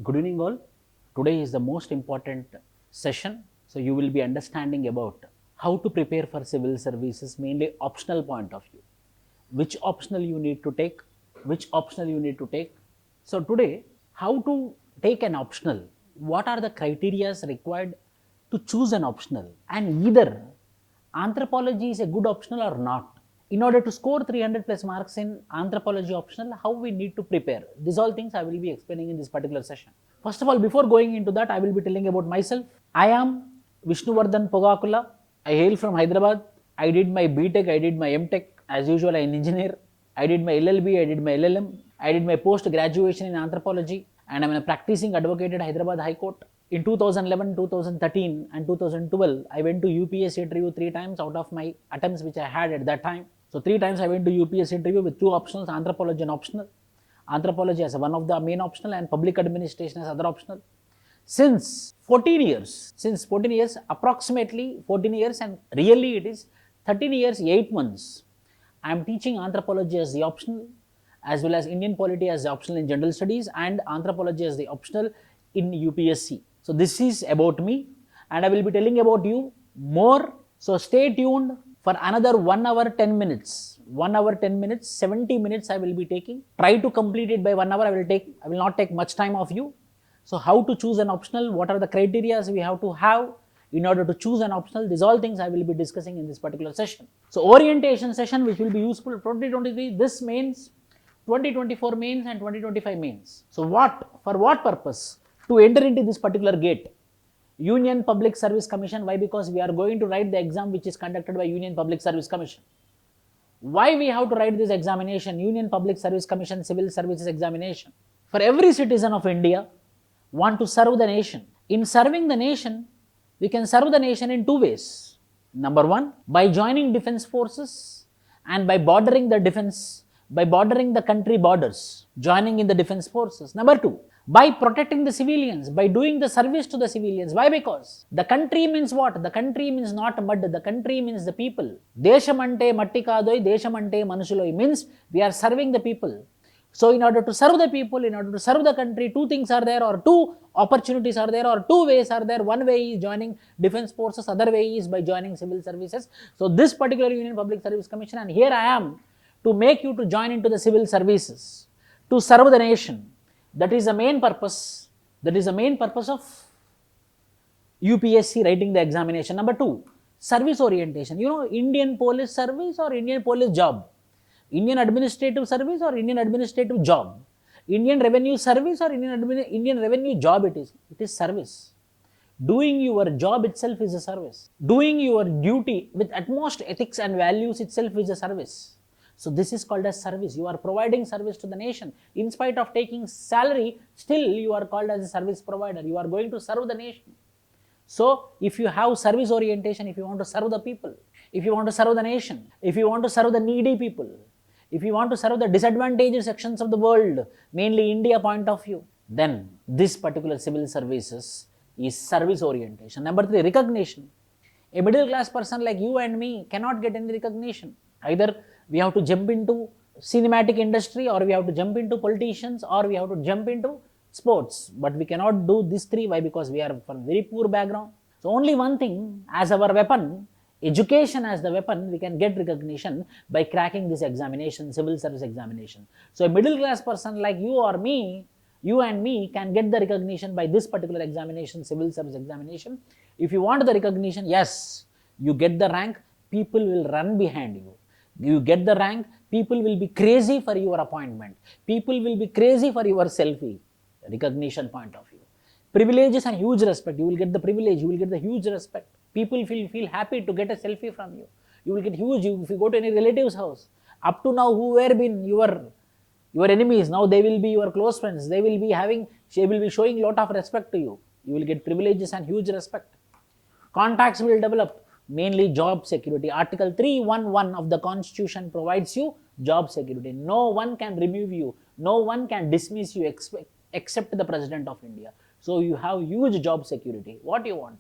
Good evening all. Today is the most important session. So you will be understanding about how to prepare for civil services, mainly optional point of view. Which optional you need to take, which optional you need to take. So today, how to take an optional, what are the criteria required to choose an optional, and either anthropology is a good optional or not. In order to score 300 plus marks in anthropology optional, how we need to prepare. These all things I will be explaining in this particular session. First of all, before going into that, I will be telling about myself. I am Vishnuvardhan Pogakula. I hail from Hyderabad. I did my BTech, I did my MTech. As usual, I am an engineer. I did my LLB, I did my LLM. I did my post graduation in anthropology, and I am a practicing advocate at Hyderabad High Court. In 2011, 2013 and 2012, I went to UPSC interview 3 times out of my attempts which I had at that time. So 3 times I went to UPSC interview with 2 optionals, anthropology and optional. Anthropology as one of the main optional and public administration as other optional. Since 14 years, approximately 14 years, and really it is 13 years, 8 months, I am teaching anthropology as the optional, as well as Indian polity as the optional in general studies, and anthropology as the optional in UPSC. So this is about me, and I will be telling about you more. So stay tuned for another 1 hour 10 minutes. 1 hour 10 minutes, 70 minutes I will be taking. Try to complete it by 1 hour. I will not take much time of you. So how to choose an optional, what are the criteria we have to have in order to choose an optional, these all things I will be discussing in this particular session. So orientation session which will be useful 2023, this mains, 2024 mains and 2025 mains. So for what purpose? To enter into this particular gate. Union Public Service Commission. Why? Because we are going to write the exam which is conducted by Union Public Service Commission. Why we have to write this examination? Union Public Service Commission Civil Services Examination. For every citizen of India want to serve the nation. In serving the nation, we can serve the nation in 2 ways. Number 1, by joining defense forces and by bordering the country borders, joining in the defense forces. Number 2, by protecting the civilians, by doing the service to the civilians. Why? Because the country means what? The country means not mud, the country means the people. Deshamante matti kadoi, deshamante manusuloi means we are serving the people. So in order to serve the people, in order to serve the country, 2 things are there, or 2 opportunities are there, or 2 ways are there. One way is joining defense forces, other way is by joining civil services. So this particular Union Public Service Commission, and here I am to make you to join into the civil services, to serve the nation. That is the main purpose. That is the main purpose of UPSC writing the examination. Number 2, service orientation. You know, Indian police service or Indian police job. Indian administrative service or Indian administrative job. Indian revenue service or Indian revenue job it is. It is service. Doing your job itself is a service. Doing your duty with utmost ethics and values itself is a service. So this is called as service. You are providing service to the nation. In spite of taking salary, still you are called as a service provider. You are going to serve the nation. So if you have service orientation, if you want to serve the people, if you want to serve the nation, if you want to serve the needy people, if you want to serve the disadvantaged sections of the world, mainly India point of view, then this particular civil services is service orientation. Number 3, recognition. A middle class person like you and me cannot get any recognition. Either we have to jump into cinematic industry, or we have to jump into politicians, or we have to jump into sports. But we cannot do these 3. Why? Because we are from very poor background. So only one thing as our weapon, education as the weapon, we can get recognition by cracking this examination, civil service examination. So a middle class person like you or me, you and me can get the recognition by this particular examination, civil service examination. If you want the recognition, yes, you get the rank, people will run behind you. You get the rank, people will be crazy for your appointment. People will be crazy for your selfie. Recognition point of view. Privileges and huge respect. You will get the privilege, you will get the huge respect. People feel happy to get a selfie from you. You will get huge, if you go to any relative's house. Up to now, who were been your enemies, now they will be your close friends. They will be showing lot of respect to you. You will get privileges and huge respect. Contacts will develop. Mainly job security. Article 311 of the Constitution provides you job security. No one can remove you. No one can dismiss you except the President of India. So you have huge job security. What you want?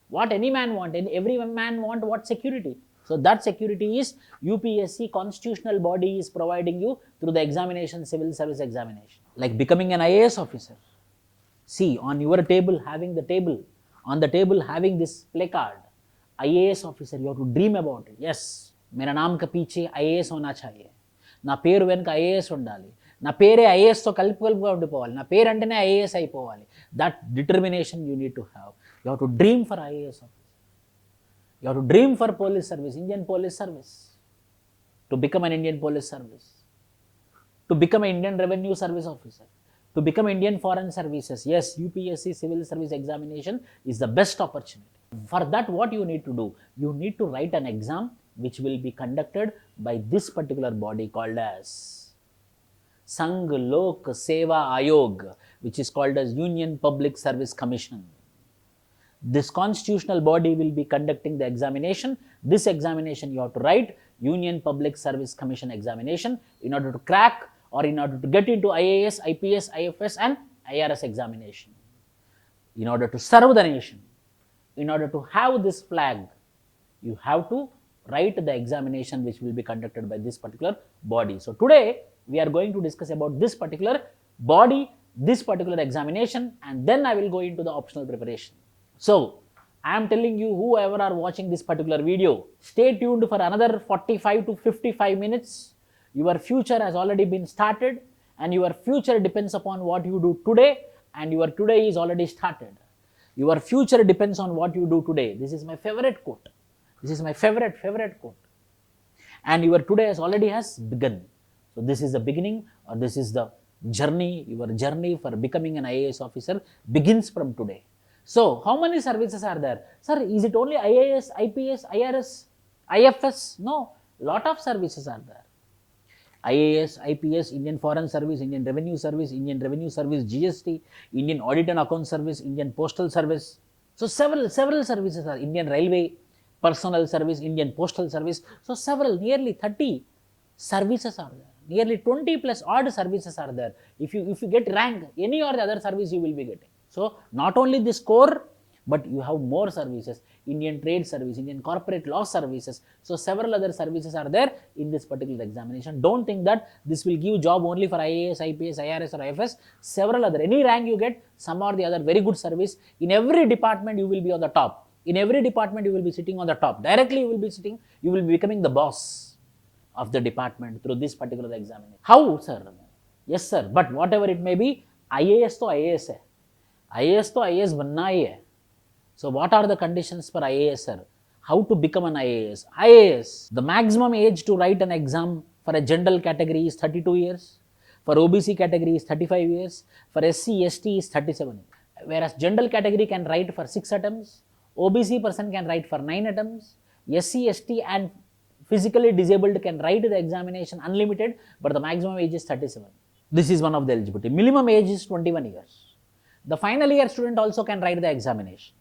What any man want? Every man want what security? So that security is UPSC constitutional body is providing you through the examination, civil service examination. Like becoming an IAS officer. See, on your table, having the table, on the table having this placard, IAS officer, you have to dream about it. Yes, मेरा नाम के पीछे IAS होना चाहिए, నా పేరు వెనుక IAS ఉండాలి, నా పేరే IASతో కలుపుగా ఉండిపోవాలి, నా పేరు అంటేనే IAS అయిపోవాలి. That determination you need to have. You have to dream for IAS officer. You have to dream for police service, Indian police service, to become an Indian police service, to become an Indian revenue service officer, to become Indian foreign services. Yes, UPSC civil service examination is the best opportunity. For that, what you need to do? You need to write an exam which will be conducted by this particular body called as Sangh Lok Seva Ayog, which is called as Union Public Service Commission. This constitutional body will be conducting the examination. This examination you have to write Union Public Service Commission examination in order to crack or in order to get into IAS, IPS, IFS and IRS examination. In order to serve the nation, in order to have this flag, you have to write the examination which will be conducted by this particular body. So today we are going to discuss about this particular body, this particular examination, and then I will go into the optional preparation. So, I am telling you, whoever are watching this particular video, stay tuned for another 45 to 55 minutes. Your future has already been started and your future depends upon what you do today, and your today is already started. Your future depends on what you do today. This is my favorite quote. This is my favorite quote. And your today has begun. So, this is the beginning, or this is the journey. Your journey for becoming an IAS officer begins from today. So, how many services are there? Sir, is it only IAS, IPS, IRS, IFS? No, lot of services are there. IAS, IPS, Indian Foreign Service, Indian Revenue Service, Indian Revenue Service, GST, Indian Audit and Account Service, Indian Postal Service. So, several services are. Indian Railway Personnel Service, Indian Postal Service. So, nearly 30 services are there. Nearly 20 plus odd services are there. If you get rank, any or the other service you will be getting. So, not only this core, but you have more services. Indian Trade Service, Indian Corporate Law Services. So, several other services are there in this particular examination. Don't think that this will give job only for IAS, IPS, IRS or IFS. Several other, any rank you get, some or the other very good service. In every department you will be on the top. In every department you will be sitting on the top. Directly you will be sitting, you will be becoming the boss of the department through this particular examination. How, sir? Yes, sir. But whatever it may be, IAS to IAS hai. IAS to IAS बनना ही है. So what are the conditions for IAS, sir? How to become an IAS? IAS, the maximum age to write an exam for a general category is 32 years. For OBC category is 35 years. For SC, ST is 37. Whereas general category can write for 6 attempts. OBC person can write for 9 attempts. SC, ST and physically disabled can write the examination unlimited, but the maximum age is 37. This is one of the eligibility. Minimum age is 21 years. The final year student also can write the examination.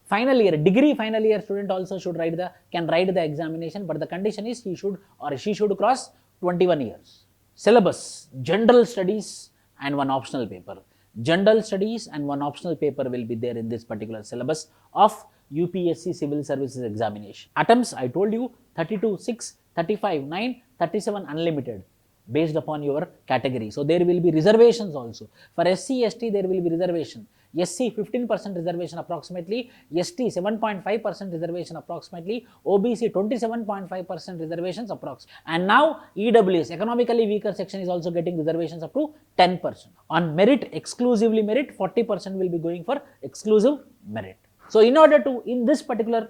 Final year, degree final year student also can write the examination, but the condition is he should or she should cross 21 years. Syllabus, general studies and one optional paper. General studies and one optional paper will be there in this particular syllabus of UPSC Civil Services examination. Attempts, I told you, 32, 6, 35, 9, 37 unlimited, based upon your category. So, there will be reservations also. For SC, ST, there will be reservation. SC 15% reservation approximately, ST 7.5% reservation approximately, OBC 27.5% reservations approximately. And now EWS, economically weaker section, is also getting reservations up to 10%. On merit, exclusively merit, 40% will be going for exclusive merit. So, in order to, in this particular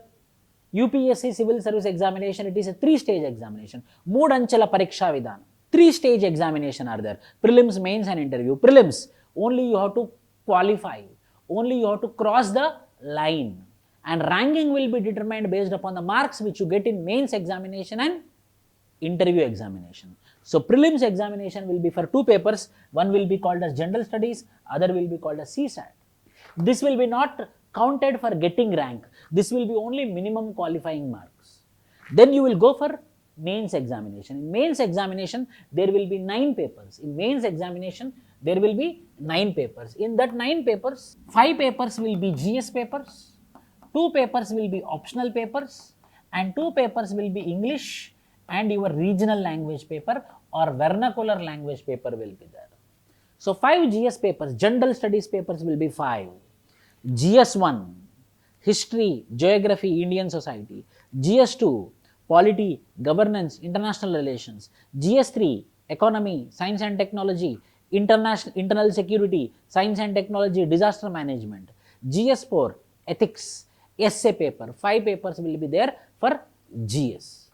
UPSC Civil Service examination, it is a 3-stage examination. Mood Anchela Pariksha Vidhanam. 3-stage examination are there. Prelims, mains and interview. Prelims, only you have to qualify. Only you have to cross the line. And ranking will be determined based upon the marks which you get in mains examination and interview examination. So, prelims examination will be for 2 papers. One will be called as general studies, other will be called as CSAT. This will be not counted for getting rank. This will be only minimum qualifying marks. Then you will go for mains examination. In mains examination, there will be 9 papers. In mains examination, there will be 9 papers. In that 9 papers, 5 papers will be GS papers, 2 papers will be optional papers, and 2 papers will be English and your regional language paper or vernacular language paper will be there. So 5 GS papers, general studies papers will be 5. GS1, history, geography, Indian society. GS2, polity, governance, international relations. GS3, economy, science and technology, internal security, science and technology, disaster management. GS4, ethics, essay paper. 5 papers will be there for GS.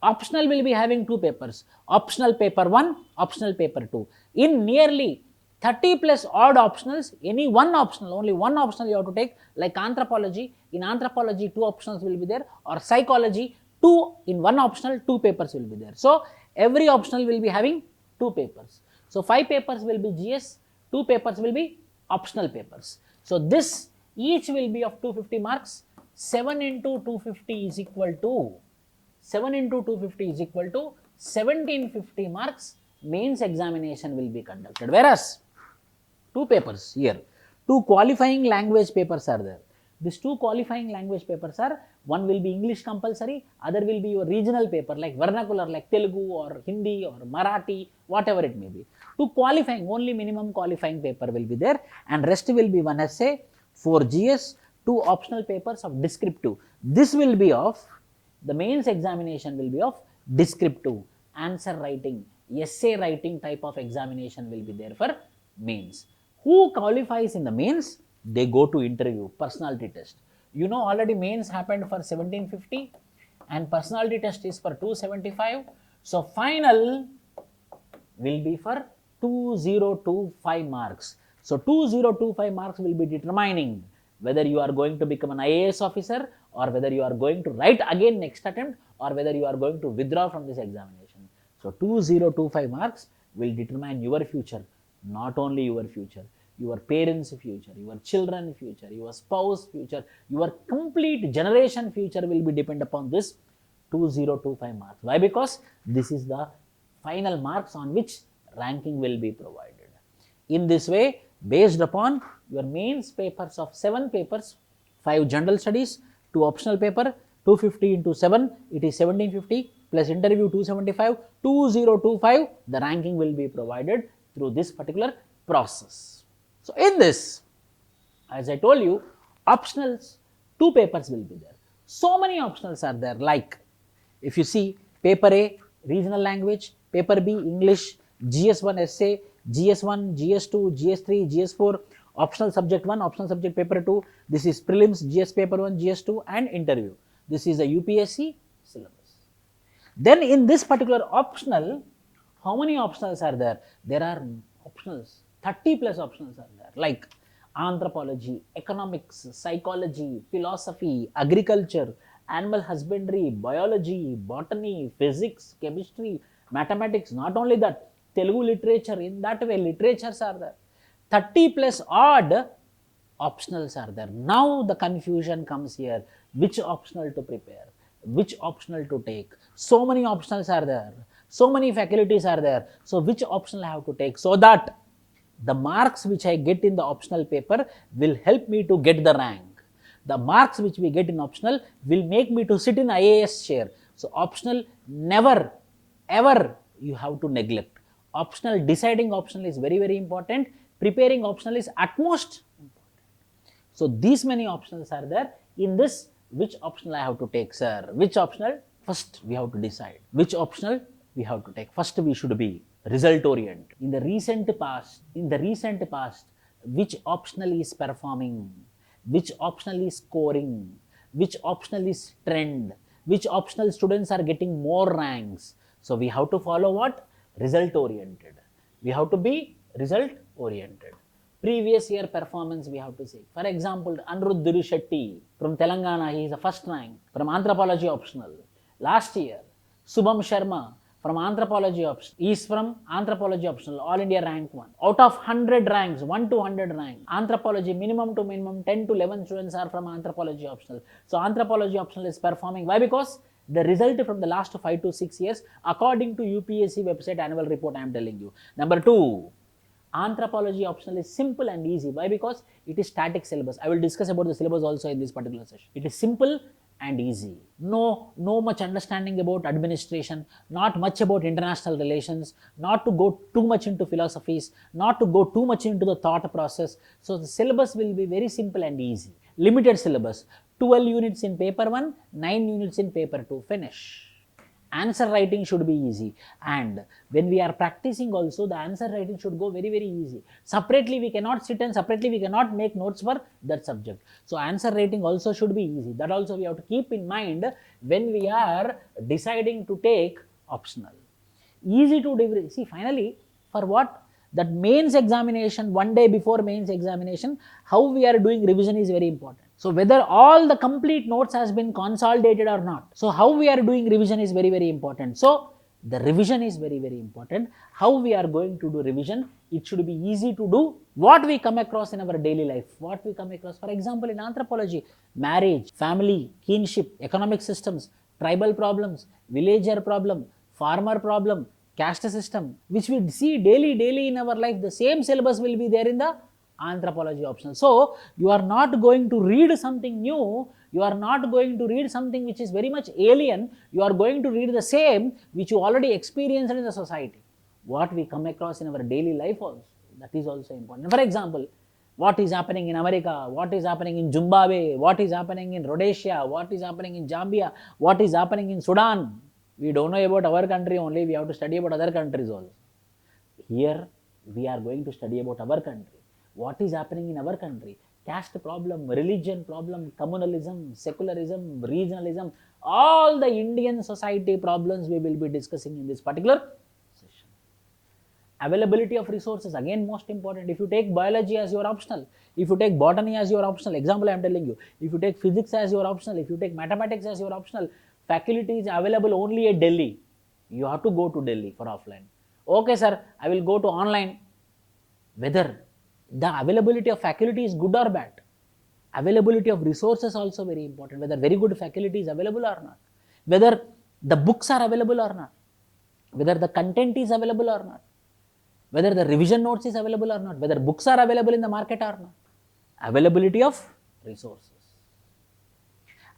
Optional will be having 2 papers, optional paper 1, optional paper 2. In nearly 30 plus odd optionals, any one optional, only one optional you have to take, like anthropology. In anthropology, 2 optionals will be there, or psychology, 2 in one optional, 2 papers will be there. So every optional will be having 2 papers. So 5 papers will be GS, 2 papers will be optional papers. So this each will be of 250 marks. 7 into 250 is equal to 7 into 250 is equal to 1750 marks. Mains examination will be conducted. Whereas 2 papers here, 2 qualifying language papers are there. These 2 qualifying language papers are, one will be English compulsory, other will be your regional paper like vernacular, like Telugu or Hindi or Marathi, whatever it may be. 2 qualifying, only minimum qualifying paper will be there, and rest will be 1 essay, 4 GS, 2 optional papers of descriptive. This will be of, the mains examination will be of descriptive, answer writing, essay writing type of examination will be there for mains. Who qualifies in the mains? They go to interview, personality test. You know already mains happened for 1750 and personality test is for 275. So final will be for 2025 marks. So 2025 marks will be determining whether you are going to become an IAS officer, or whether you are going to write again next attempt, or whether you are going to withdraw from this examination. So 2025 marks will determine your future, not only your future, your parents' future, your children's future, your spouse future, your complete generation future will be depend upon this 2025 marks. Why? Because this is the final marks on which ranking will be provided. In this way, based upon your mains papers of 7 papers, 5 general studies, 2 optional paper, 250 into 7, it is 1750, plus interview 275, 2025, the ranking will be provided through this particular process. So in this, as I told you, optionals, 2 papers will be there. So many optionals are there, like if you see paper A, regional language, paper B, English, GS1 essay, GS1, GS2, GS3, GS4, optional subject 1, optional subject paper 2, this is prelims, GS paper 1, GS2 and interview. This is a UPSC syllabus. Then in this particular optional, how many optionals are there? There are optionals, 30 plus optionals are there, like anthropology, economics, psychology, philosophy, agriculture, animal husbandry, biology, botany, physics, chemistry, mathematics. Not only that, Telugu literature, in that way literatures are there. 30 plus odd optionals are there. Now the confusion comes here, which optional to prepare, which optional to take. So many optionals are there, so many faculties are there. So which optional I have to take, so that the marks which I get in the optional paper will help me to get the rank. The marks which we get in optional will make me to sit in IAS chair. So optional never ever you have to neglect. Optional, deciding optional is very, very important. Preparing optional is utmost important. So these many optionals are there. In this, which optional I have to take, sir? Which optional? First we have to decide which optional we have to take. First we should be result oriented. In the recent past, which optional is performing, which optional is scoring, which optional is trend, which optional students are getting more ranks. So we have to follow what? Result oriented. We have to be result oriented. Previous year performance we have to see. For example, Aniruddha Shetty from Telangana, he is a first rank from anthropology optional. Last year, Subham Sharma from anthropology optional, he is from anthropology optional, all India rank 1. Out of 100 ranks, 1 to 100 rank, anthropology minimum to minimum 10 to 11 students are from anthropology optional. So anthropology optional is performing. Why? Because the result from the last 5 to 6 years, according to UPSC website annual report, I am telling you. Number 2, anthropology optional is simple and easy. Why? Because it is static syllabus. I will discuss about the syllabus also in this particular session. It is simple and easy. No much understanding about administration, not much about international relations, not to go too much into philosophies, not to go too much into the thought process. So the syllabus will be very simple and easy. Limited syllabus, 12 units in paper 1, 9 units in paper 2, finish. Answer writing should be easy, and when we are practicing also, the answer writing should go very easy. Separately we cannot sit and separately we cannot make notes for that subject. So answer writing also should be easy. That also we have to keep in mind when we are deciding to take optional. Easy to see, finally, for what? That mains examination, one day before mains examination, how we are doing revision is very important. So whether all the complete notes has been consolidated or not. So how we are doing revision is very important. So the revision is very important. How we are going to do revision, it should be easy to do. What we come across in our daily life, what we come across, for example, in anthropology, marriage, family, kinship, economic systems, tribal problems, villager problem, farmer problem, caste system, which we see daily in our life. The same syllabus will be there in the anthropology optional. So you are not going to read something new, you are not going to read something which is very much alien, you are going to read the same which you already experienced in the society. What we come across in our daily life also, that is also important. For example, what is happening in America, what is happening in Zimbabwe, what is happening in Rhodesia, what is happening in Zambia, what is happening in Sudan. We don't know about our country only, we have to study about other countries also. Here we are going to study about our country. What is happening in our country? Caste problem, religion problem, communalism, secularism, regionalism, all the Indian society problems we will be discussing in this particular session. Availability of resources, again most important. If you take biology as your optional, if you take botany as your optional, example I am telling you, if you take physics as your optional, if you take mathematics as your optional, faculty is available only at Delhi. You have to go to Delhi for offline. Okay sir, I will go to online. Whether the availability of faculty is good or bad, availability of resources also very important, whether very good faculty is available or not, whether the books are available or not, whether the content is available or not, whether the revision notes is available or not, whether books are available in the market or not. Availability of resources.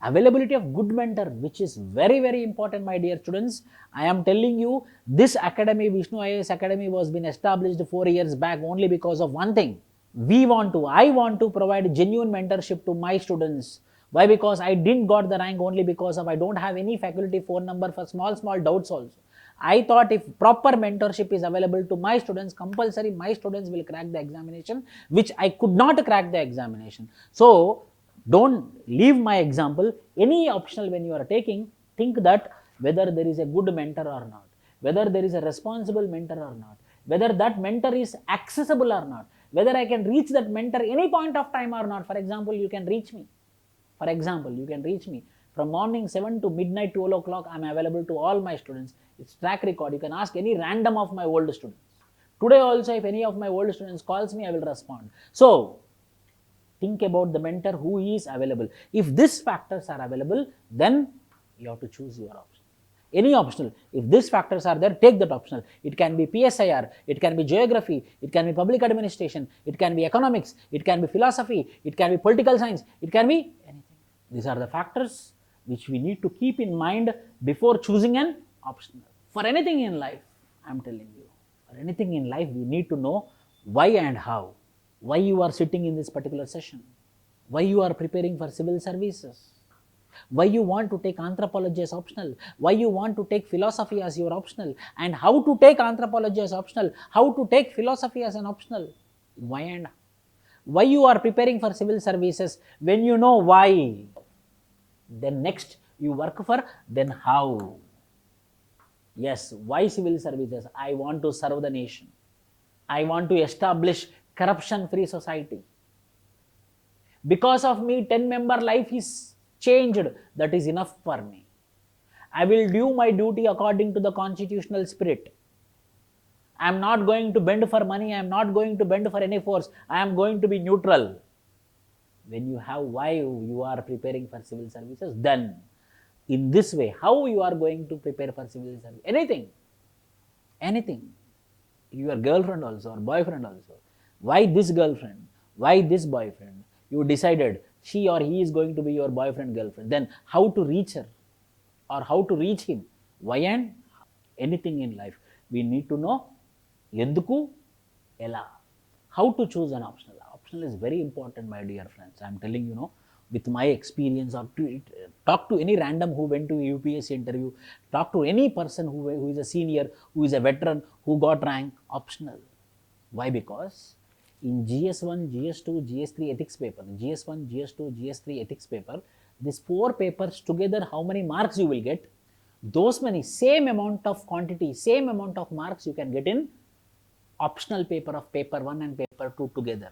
Availability of good mentor, which is very important, my dear students. I am telling you, this academy, VISHNU IAS Academy, was been established 4 years back only because of one thing. I want to provide genuine mentorship to my students. Why? Because I didn't got the rank only because of I don't have any faculty phone number for small doubts also. I thought if proper mentorship is available to my students, compulsory my students will crack the examination, which I could not crack the examination. So don't leave my example. Any optional when you are taking, think that whether there is a good mentor or not, whether there is a responsible mentor or not, whether that mentor is accessible or not, whether I can reach that mentor any point of time or not. For example, you can reach me. From morning 7 to midnight 12 o'clock, I am available to all my students. It's track record. You can ask any random of my old students. Today also, if any of my old students calls me, I will respond. So think about the mentor who is available. If these factors are available, then you have to choose your option. Any optional. If these factors are there, take that optional. It can be PSIR, it can be geography, it can be public administration, it can be economics, it can be philosophy, it can be political science, it can be anything. These are the factors which we need to keep in mind before choosing an optional. For anything in life, I am telling you, for anything in life, we need to know why and how. Why you are sitting in this particular session, why you are preparing for civil services, why you want to take anthropology as optional, why you want to take philosophy as your optional, and how to take anthropology as optional, how to take philosophy as an optional, why and why you are preparing for civil services. When you know why, then next you work for, then how. Yes, why civil services? I want to serve the nation. I want to establish corruption-free society. Because of me, 10-member life is changed. That is enough for me. I will do my duty according to the constitutional spirit. I am not going to bend for money. I am not going to bend for any force. I am going to be neutral. When you have why you are preparing for civil services, then in this way, how you are going to prepare for civil service? Anything. Your girlfriend also or boyfriend also. Why this girlfriend? Why this boyfriend? You decided she or he is going to be your boyfriend, girlfriend. Then how to reach her or how to reach him? Why and anything in life. We need to know Enduku, Ela. How to choose an optional. Optional is very important, my dear friends. I am telling you, with my experience, or talk to any random who went to a UPSC interview, talk to any person who is a senior, who is a veteran, who got rank, optional. Why? Because in GS1, GS2, GS3 ethics paper, GS1, GS2, GS3 ethics paper, these 4 papers together, how many marks you will get? Those many, same amount of quantity, same amount of marks you can get in optional paper of paper 1 and paper 2 together.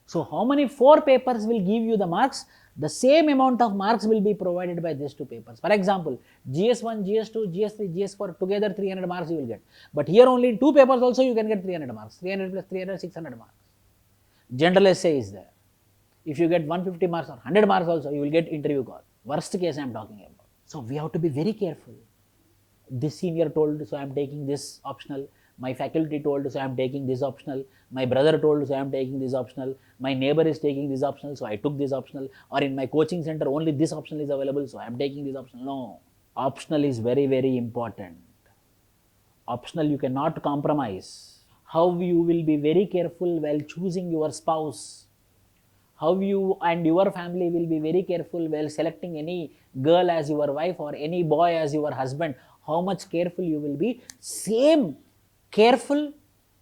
So how many 4 papers will give you the marks? The same amount of marks will be provided by these 2 papers. For example, GS1, GS2, GS3, GS4 together 300 marks you will get. But here only in 2 papers also you can get 300 marks. 300 plus 300, 600 marks. General essay is there. If you get 150 marks or 100 marks also, you will get interview call. Worst case I am talking about. So we have to be very careful. This senior told, so I am taking this optional. My faculty told, so I am taking this optional. My brother told, so I am taking this optional. My neighbor is taking this optional, so I took this optional. Or in my coaching center, only this optional is available, so I am taking this optional. No. Optional is very, very important. Optional you cannot compromise. How you will be very careful while choosing your spouse. How you and your family will be very careful while selecting any girl as your wife or any boy as your husband. How much careful you will be. Same careful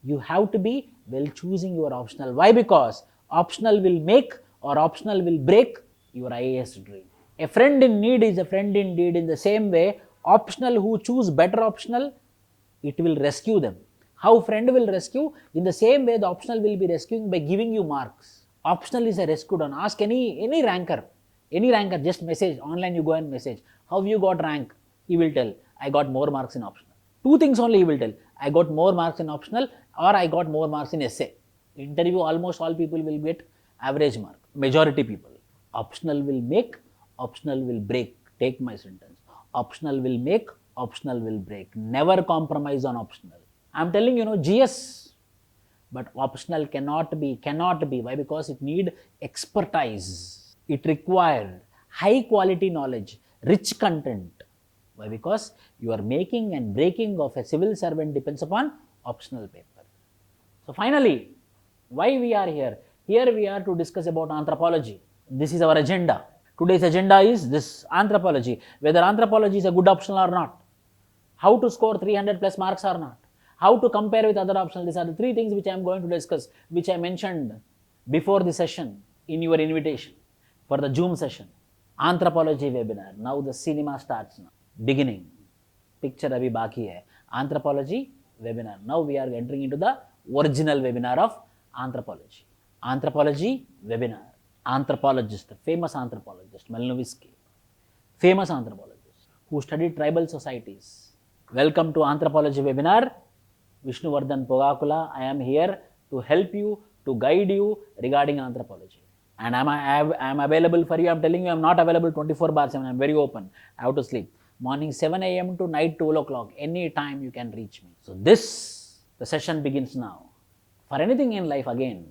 you have to be while choosing your optional. Why? Because optional will make or optional will break your IAS dream. A friend in need is a friend indeed. In the same way, optional who choose better optional, it will rescue them. How friend will rescue? In the same way, the optional will be rescuing by giving you marks. Optional is a rescue done. Ask any ranker, just message, online you go and message. How you got rank? He will tell, I got more marks in optional. 2 things only he will tell. I got more marks in optional or I got more marks in essay. Interview, almost all people will get average mark. Majority people. Optional will make, optional will break. Take my sentence. Optional will make, optional will break. Never compromise on optional. I am telling GS, but optional cannot be. Why? Because it need expertise. It required high quality knowledge, rich content. Why? Because your making and breaking of a civil servant depends upon optional paper. So finally, why we are here? Here we are to discuss about anthropology. This is our agenda. Today's agenda is this anthropology. Whether anthropology is a good optional or not. How to score 300 plus marks or not. How to compare with other options. These are the 3 things which I am going to discuss, which I mentioned before the session in your invitation for the Zoom session. Anthropology webinar. Now the cinema starts now. Beginning. Picture abhi baki hai. Anthropology webinar. Now we are entering into the original webinar of anthropology. Anthropology webinar. Anthropologist, famous anthropologist, Melnovisky, famous anthropologist who studied tribal societies. Welcome to Anthropology webinar. Vishnu Pogakula. I am here to help you, to guide you regarding anthropology. And I am available for you. I am telling you, I am not available 24/7. I am very open. I have to sleep. Morning 7 a.m. to night 12 o'clock. Any time you can reach me. So the session begins now. For anything in life, again,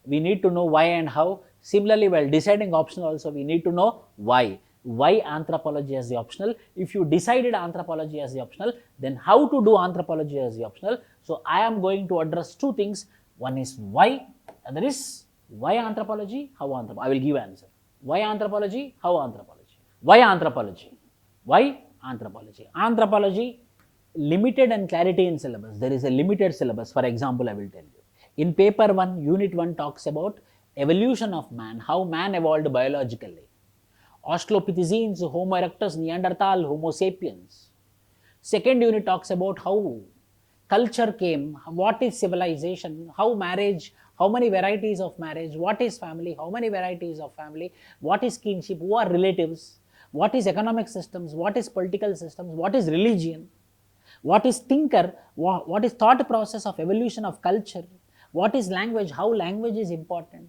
we need to know why and how. Similarly, while deciding optional also, we need to know why. Why anthropology as the optional? If you decided anthropology as the optional, then how to do anthropology as the optional? So I am going to address 2 things. One is why, other is why anthropology, how anthropology. I will give answer. Why anthropology, how anthropology. Why anthropology? Why anthropology? Anthropology, limited and clarity in syllabus. There is a limited syllabus. For example, I will tell you. In paper 1, unit 1 talks about evolution of man, how man evolved biologically. Australopithecines, Homo erectus, Neanderthal, Homo sapiens. Second unit talks about how culture came, what is civilization, how marriage, how many varieties of marriage, what is family, how many varieties of family, what is kinship, who are relatives, what is economic systems, what is political systems, what is religion, what is thinker, what is thought process of evolution of culture, what is language, how language is important.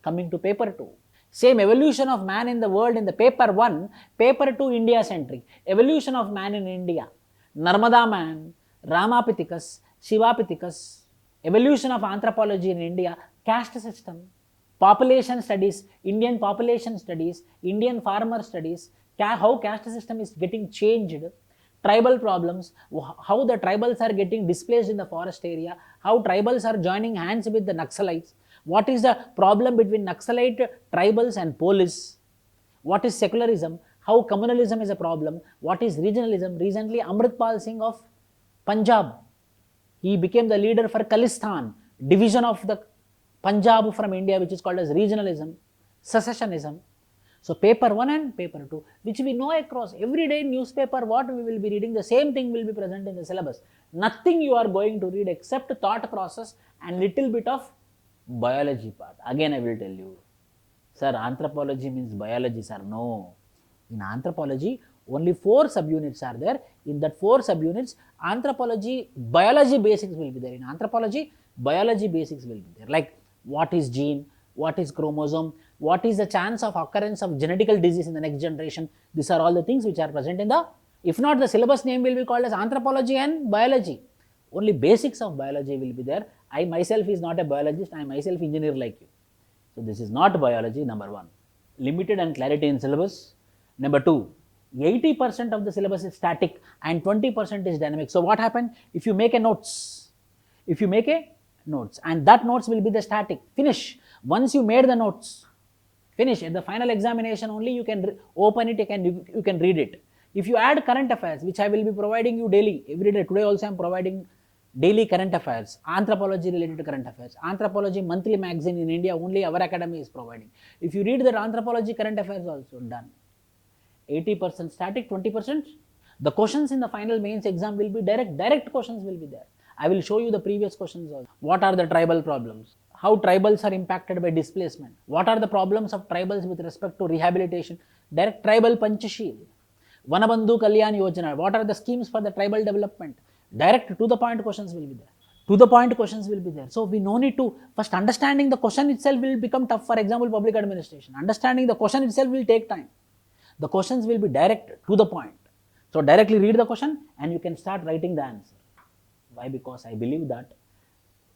Coming to paper 2. Same evolution of man in the world in the paper 1, paper 2 India centric. Evolution of man in India. Narmada man, Ramapithecus, Shivapithecus. Evolution of anthropology in India, caste system. population studies, Indian population studies, Indian farmer studies, how caste system is getting changed, tribal problems, how the tribals are getting displaced in the forest area, how tribals are joining hands with the Naxalites, what is the problem between Naxalite tribals and police, what is secularism, how communalism is a problem, what is regionalism. Recently, Amritpal Singh of Punjab, he became the leader for Khalistan, division of the Punjab from India, which is called as regionalism, secessionism. So paper 1 and paper 2, which we know across every day in newspaper, what we will be reading, the same thing will be present in the syllabus. Nothing you are going to read except thought process and little bit of biology part. Again I will tell you, sir, anthropology means biology, sir. No. In anthropology, only 4 subunits are there. In that 4 subunits, anthropology, biology basics will be there. In anthropology, biology basics will be there. Like what is gene, what is chromosome, what is the chance of occurrence of genetical disease in the next generation. These are all the things which are present in the, if not, the syllabus name will be called as anthropology and biology. Only basics of biology will be there. I myself is not a biologist, I myself engineer like you. So this is not biology, number 1. Limited and clarity in syllabus. Number 2, 80% of the syllabus is static and 20% is dynamic. So what happened? If you make a notes, and that notes will be the static, finish. Once you made the notes, finish. At the final examination only you can open it, you can read it. If you add current affairs, which I will be providing you daily, every day, today also I am providing daily current affairs, anthropology related current affairs, anthropology monthly magazine in India, only our academy is providing. If you read that anthropology current affairs also, done. 80% static, 20%. The questions in the final mains exam will be direct questions will be there. I will show you the previous questions also. What are the tribal problems? How tribals are impacted by displacement? What are the problems of tribals with respect to rehabilitation? Direct tribal Panchasheel. Vanabandhu Kalyan Yojana. What are the schemes for the tribal development? Direct to the point questions will be there. To the point questions will be there. So we no need to, first understanding the question itself will become tough. For example, public administration. Understanding the question itself will take time. The questions will be direct to the point. So directly read the question and you can start writing the answer. Why? Because I believe that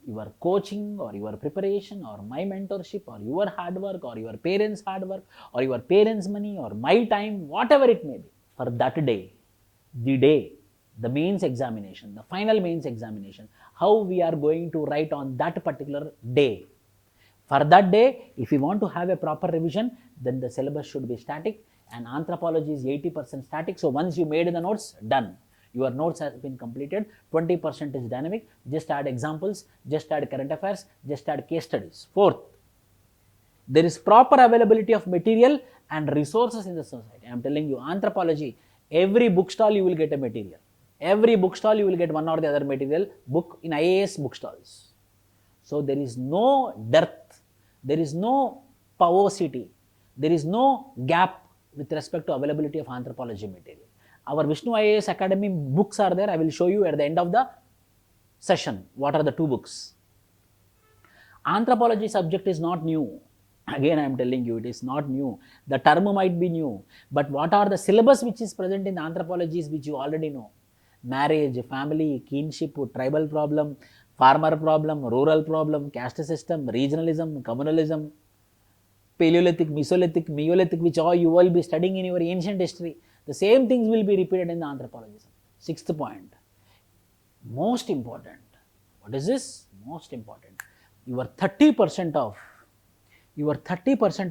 your coaching or your preparation or my mentorship or your hard work or your parents' hard work or your parents' money or my time, whatever it may be, for that day, the mains examination, the final mains examination, how we are going to write on that particular day. For that day, if you want to have a proper revision, then the syllabus should be static and anthropology is 80% static. So once you made the notes, done. Your notes have been completed, 20% is dynamic, just add examples, just add current affairs, just add case studies. 4th, there is proper availability of material and resources in the society. I am telling you, anthropology, every bookstall you will get a material. Every bookstall you will get one or the other material, book in IAS bookstalls. So there is no dearth, there is no paucity, there is no gap with respect to availability of anthropology material. Our VISHNU IAS Academy books are there. I will show you at the end of the session what are the 2 books. Anthropology subject is not new. Again I am telling you, it is not new. The term might be new, but what are the syllabus which is present in the anthropologies which you already know? Marriage, family, kinship, tribal problem, farmer problem, rural problem, caste system, regionalism, communalism, Paleolithic, Mesolithic, Neolithic, which all you will be studying in your ancient history. The same things will be repeated in the anthropology. 6th point, most important. What is this? Most important. Your 30%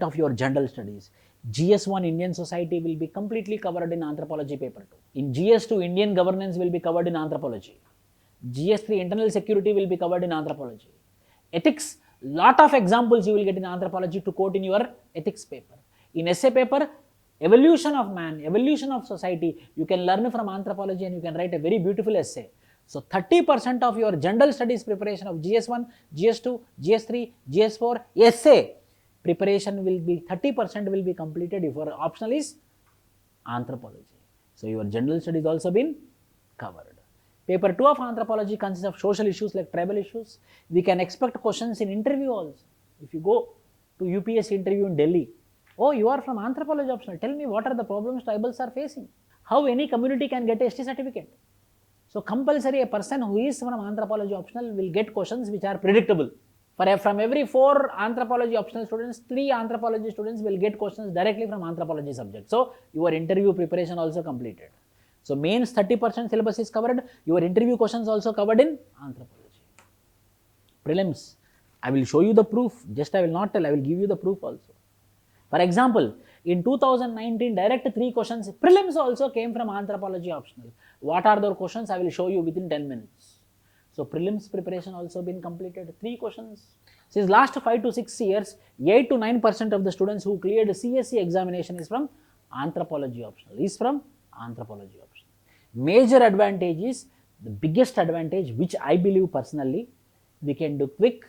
of your general studies. GS1 Indian society will be completely covered in anthropology paper 2. In GS2 Indian governance will be covered in anthropology. GS3 internal security will be covered in anthropology. Ethics, lot of examples you will get in anthropology to quote in your ethics paper. In essay paper, evolution of man, evolution of society, you can learn from anthropology and you can write a very beautiful essay. So 30% of your general studies preparation of GS1, GS2, GS3, GS4, essay preparation will be 30% will be completed if your optional is anthropology. So your general studies also been covered. Paper 2 of anthropology consists of social issues like tribal issues. We can expect questions in interview also. If you go to UPSC interview in Delhi, oh, you are from anthropology optional, tell me what are the problems tribals are facing. How any community can get a ST certificate. So compulsory a person who is from anthropology optional will get questions which are predictable. From every 4 anthropology optional students, 3 anthropology students will get questions directly from anthropology subject. So your interview preparation also completed. So mains 30% syllabus is covered, your interview questions also covered in anthropology. Prelims, I will show you the proof, just I will not tell, I will give you the proof also. For example, in 2019, direct 3 questions, prelims also came from anthropology optional. What are the questions? I will show you within 10 minutes. So prelims preparation also been completed, 3 questions. Since last 5 to 6 years, 8 to 9% of the students who cleared CSE examination is from anthropology optional, Major advantage is, the biggest advantage which I believe personally, we can do quick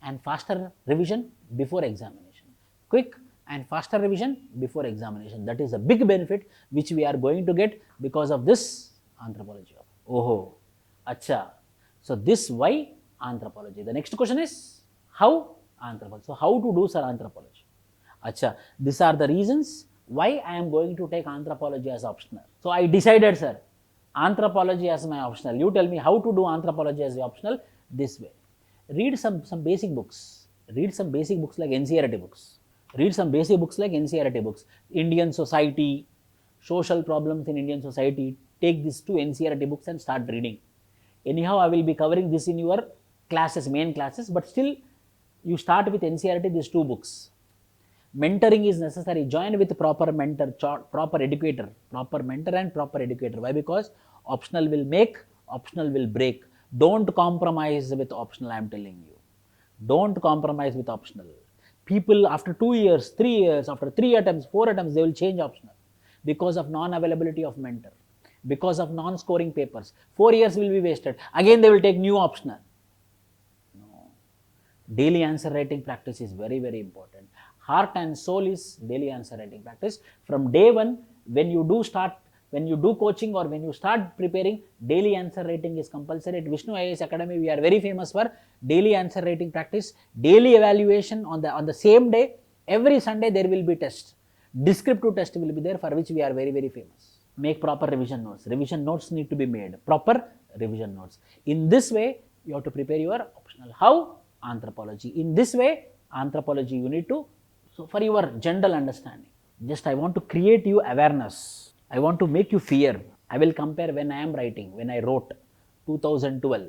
and faster revision before examination. Quick and faster revision before examination. That is a big benefit which we are going to get because of this anthropology. Oh, acha. So this why anthropology. The next question is how anthropology. So how to do sir anthropology? Acha. These are the reasons why I am going to take anthropology as optional. So I decided, sir, anthropology as my optional. You tell me how to do anthropology as optional this way. Read some basic books. Read some basic books like NCERT books. Indian society, social problems in Indian society. Take these 2 NCERT books and start reading. Anyhow, I will be covering this in your classes, main classes, but still you start with NCERT, these 2 books. Mentoring is necessary. Join with proper mentor, proper educator. Why? Because optional will make, optional will break. Don't compromise with optional, I am telling you. Don't compromise with optional. People after 2 years, 3 years, after 3 attempts, 4 attempts, they will change optional because of non-availability of mentor, because of non-scoring papers. 4 years will be wasted. Again, they will take new optional. No. Daily answer writing practice is very, very important. Heart and soul is daily answer writing practice. From day 1, when you do coaching or when you start preparing, daily answer writing is compulsory. At VISHNU IAS Academy, we are very famous for daily answer writing practice, daily evaluation on the same day. Every Sunday there will be test. Descriptive test will be there, for which we are very, very famous. Make proper revision notes. Revision notes need to be made. Proper revision notes. In this way, you have to prepare your optional. How? Anthropology. In this way, anthropology you need to. So for your general understanding, just I want to create you awareness. I want to make you fear. I will compare when I am writing, when I wrote 2012,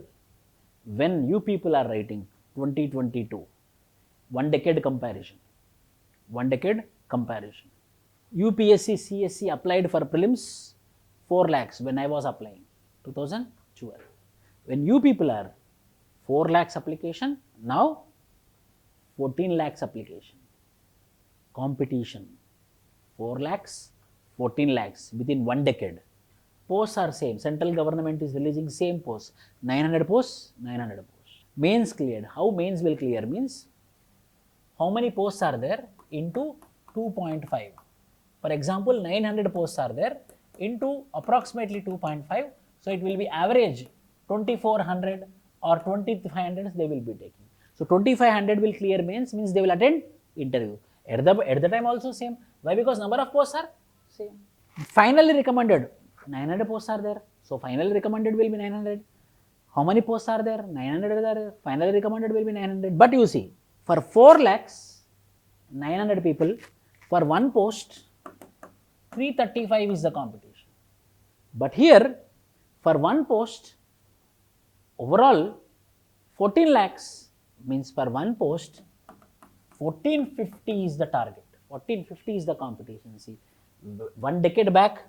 when you people are writing 2022, 1 decade comparison. UPSC-CSE applied for prelims 4 lakhs when I was applying 2012. When you people are 4 lakhs application, now 14 lakhs application. Competition 4 lakhs, 14 lakhs within 1 decade. Posts are same. Central government is releasing same posts. 900 posts, 900 posts. Mains cleared. How mains will clear means how many posts are there into 2.5. For example, 900 posts are there into approximately 2.5. So it will be average 2400 or 2500 they will be taking. So 2500 will clear mains, means they will attend interview. At the time also same. Why? Because number of posts are same. Finally recommended 900 posts are there. So finally recommended will be 900. How many posts are there? 900 are there. Finally recommended will be 900. But you see, for 4 lakhs, 900 people, for 1 post, 335 is the competition. But here, for 1 post, overall 14 lakhs means for 1 post, 1450 is the target. 1450 is the competition. See, 1 decade back,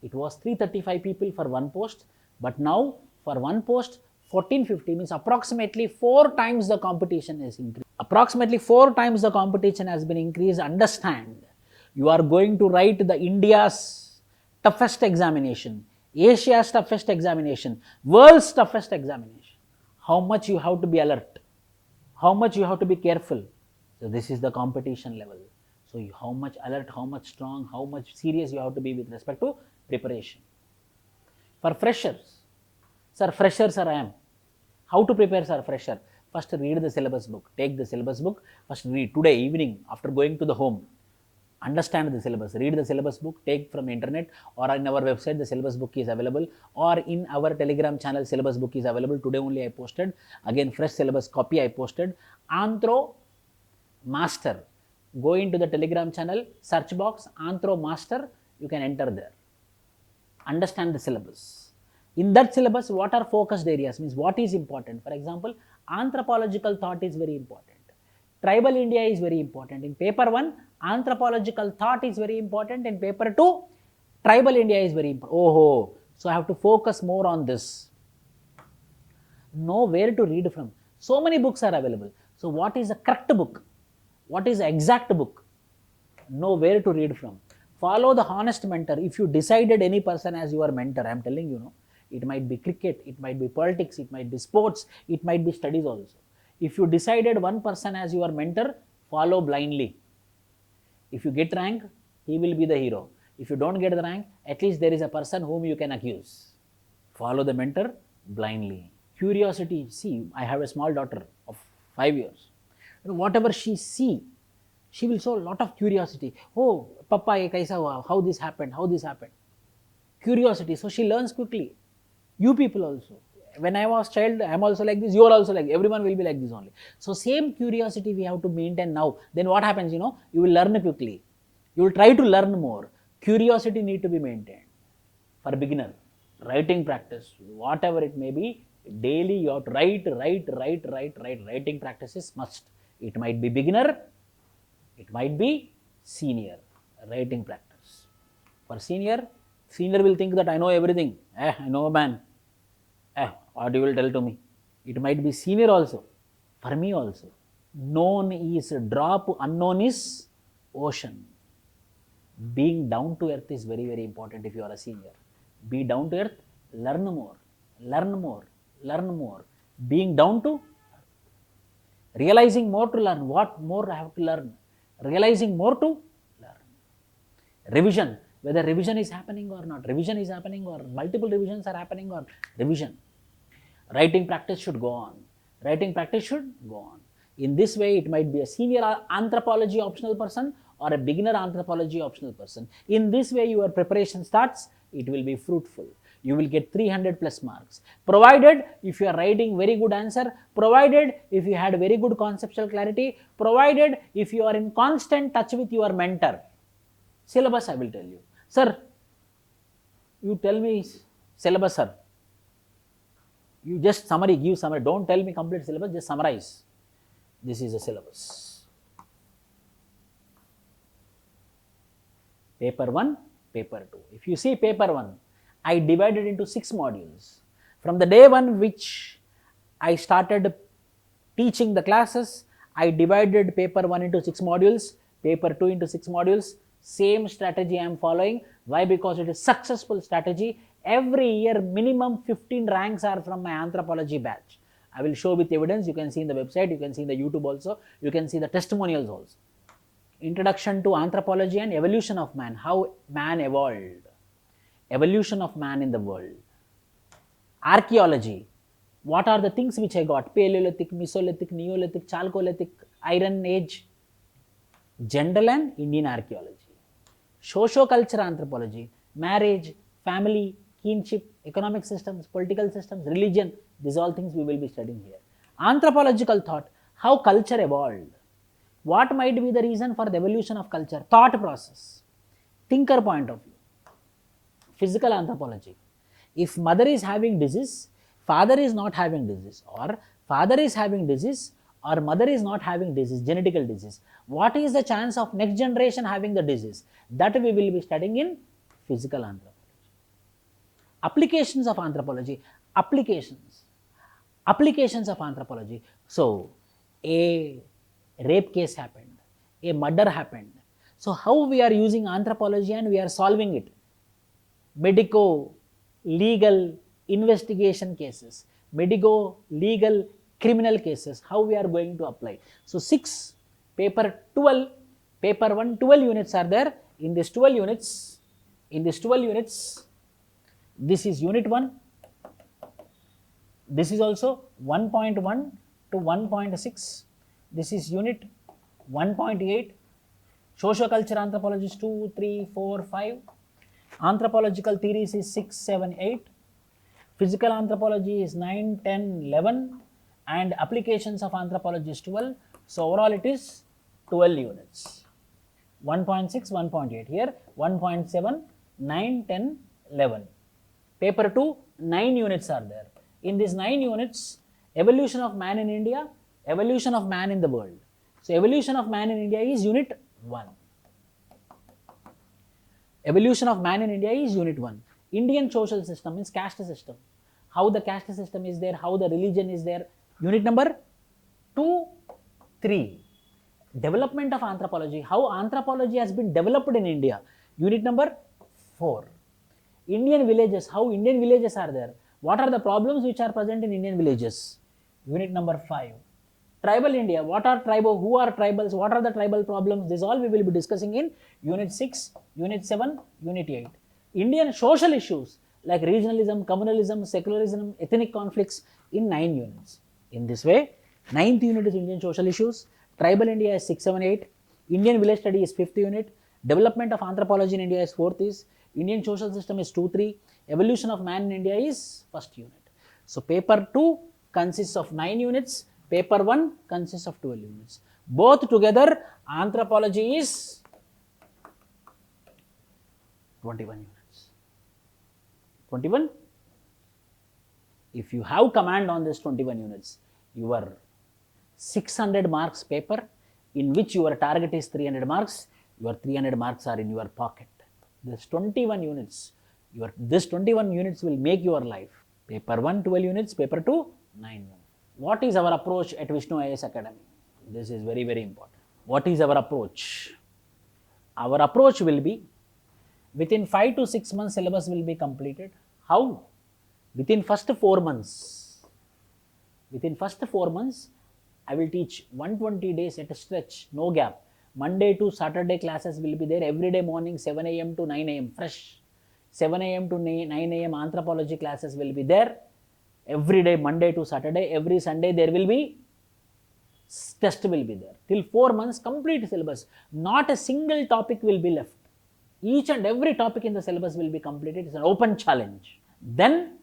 it was 335 people for 1 post, but now for 1 post, 1450 means approximately 4 times the competition is increased. Approximately 4 times the competition has been increased. Understand, you are going to write the India's toughest examination, Asia's toughest examination, world's toughest examination. How much you have to be alert, how much you have to be careful. So this is the competition level. So how much alert, how much strong, how much serious you have to be with respect to preparation. For freshers, sir, I am. How to prepare, sir, fresher? First read the syllabus book. Take the syllabus book. First read today evening after going to the home. Understand the syllabus, read the syllabus book, take from internet or in our website the syllabus book is available, or in our telegram channel syllabus book is available. Today only I posted, again fresh syllabus copy I posted. Anthro Master, go into the telegram channel, search box Anthro Master, you can enter there. Understand the syllabus. In that syllabus, what are focused areas, means what is important. For example, anthropological thought is very important, tribal India is very important. In paper 1, anthropological thought is very important. In paper 2, tribal India is very important. Oh, so I have to focus more on this. Know where to read from. So many books are available. So what is the correct book? What is the exact book? Know where to read from. Follow the honest mentor. If you decided any person as your mentor, I am telling you, it might be cricket, it might be politics, it might be sports, it might be studies also. If you decided one person as your mentor, follow blindly. If you get rank, he will be the hero. If you don't get the rank, at least there is a person whom you can accuse. Follow the mentor blindly. Curiosity. See, I have a small daughter of 5 years. Whatever she see, she will show a lot of curiosity. Oh, Papa, ye kaisa hua? How this happened? How this happened? Curiosity. So she learns quickly. You people also. When I was child, I am also like this. You are also like. Everyone will be like this only. So same curiosity we have to maintain now. Then what happens? You will learn quickly. You will try to learn more. Curiosity need to be maintained. For beginner, writing practice, whatever it may be, daily you have to write. Writing practice is must. It might be beginner, it might be senior. Writing practice. For senior will think that I know everything. I know, man. What you will tell to me? It might be senior also. For me also. Known is drop, unknown is ocean. Being down to earth is very, very important if you are a senior. Be down to earth, learn more. Being down to realizing more to learn. What more I have to learn? Realizing more to learn. Revision. Whether revision is happening or not. Revision is happening or multiple revisions are happening or revision. Writing practice should go on. In this way, it might be a senior anthropology optional person or a beginner anthropology optional person. In this way, your preparation starts, it will be fruitful. You will get 300 plus marks. Provided if you are writing very good answer, provided if you had very good conceptual clarity, provided if you are in constant touch with your mentor. Syllabus I will tell you. Sir, you tell me syllabus, sir. You just give summary. Don't tell me complete syllabus, just summarize. This is a syllabus. Paper 1, paper 2. If you see paper 1, I divided into 6 modules. From the day 1 which I started teaching the classes, I divided paper 1 into 6 modules, paper 2 into 6 modules. Same strategy I am following. Why? Because it is successful strategy. Every year minimum 15 ranks are from my anthropology batch. I will show with evidence. You can see in the website, you can see in the YouTube also, you can see the testimonials also. Introduction to anthropology and evolution of man, how man evolved. Evolution of man in the world. Archaeology, what are the things which I got? Paleolithic, Mesolithic, Neolithic, Chalcolithic, Iron Age, general and Indian archaeology. Socio-culture anthropology, marriage, family, kinship, economic systems, political systems, religion, these all things we will be studying here. Anthropological thought, how culture evolved. What might be the reason for the evolution of culture? Thought process, thinker point of view. Physical anthropology, if mother is having disease, father is not having disease, or father is having disease, or mother is not having disease, genetical disease, what is the chance of next generation having the disease? That we will be studying in physical anthropology. Applications of anthropology, applications of anthropology. So, a rape case happened, a murder happened. So, how we are using anthropology and we are solving it? Medico-legal investigation cases, medico-legal criminal cases, how we are going to apply. So, 6, paper 12, paper 1, 12 units are there. In this 12 units, this is unit 1, this is also 1.1 to 1.6, this is unit 1.8, Socioculture anthropology is 2, 3, 4, 5. Anthropological theories is 6, 7, 8. Physical anthropology is 9, 10, 11. And applications of anthropology is 12. So overall it is 12 units. 1.6, 1.8. Here 1.7, 9, 10, 11. Paper 2, 9 units are there. In these 9 units, evolution of man in India, evolution of man in the world. So evolution of man in India is unit 1. Evolution of man in India is unit 1. Indian social system is caste system. How the caste system is there, how the religion is there. Unit number 2, 3. Development of anthropology, how anthropology has been developed in India. Unit number 4. Indian villages, how Indian villages are there. What are the problems which are present in Indian villages? Unit number 5. Tribal India, what are tribal, who are tribals, what are the tribal problems? This all we will be discussing in Unit 6, Unit 7, Unit 8. Indian social issues like regionalism, communalism, secularism, ethnic conflicts in 9 units. In this way, 9th unit is Indian social issues, Tribal India is 6, 7, 8, Indian village study is 5th unit, development of anthropology in India is 4th is, Indian social system is 2, 3, evolution of man in India is 1st unit. So paper 2 consists of 9 units, paper 1 consists of 12 units. Both together anthropology is 21 units. 21. If you have command on this 21 units, your 600 marks paper in which your target is 300 marks, your 300 marks are in your pocket. This 21 units, this 21 units will make your life. Paper 1, 12 units, paper 2, 9 units. What is our approach at VISHNU IAS Academy? This is very, very important. What is our approach? Our approach will be within 5 to 6 months syllabus will be completed. How? Within first 4 months. Within first 4 months, I will teach 120 days at a stretch, no gap. Monday to Saturday classes will be there every day morning 7 a.m. to 9 a.m. fresh. 7 a.m. to 9 a.m. anthropology classes will be there every day Monday to Saturday. Every Sunday there will be test will be there. Till 4 months complete syllabus. Not a single topic will be left. Each and every topic in the syllabus will be completed. It's an open challenge. Then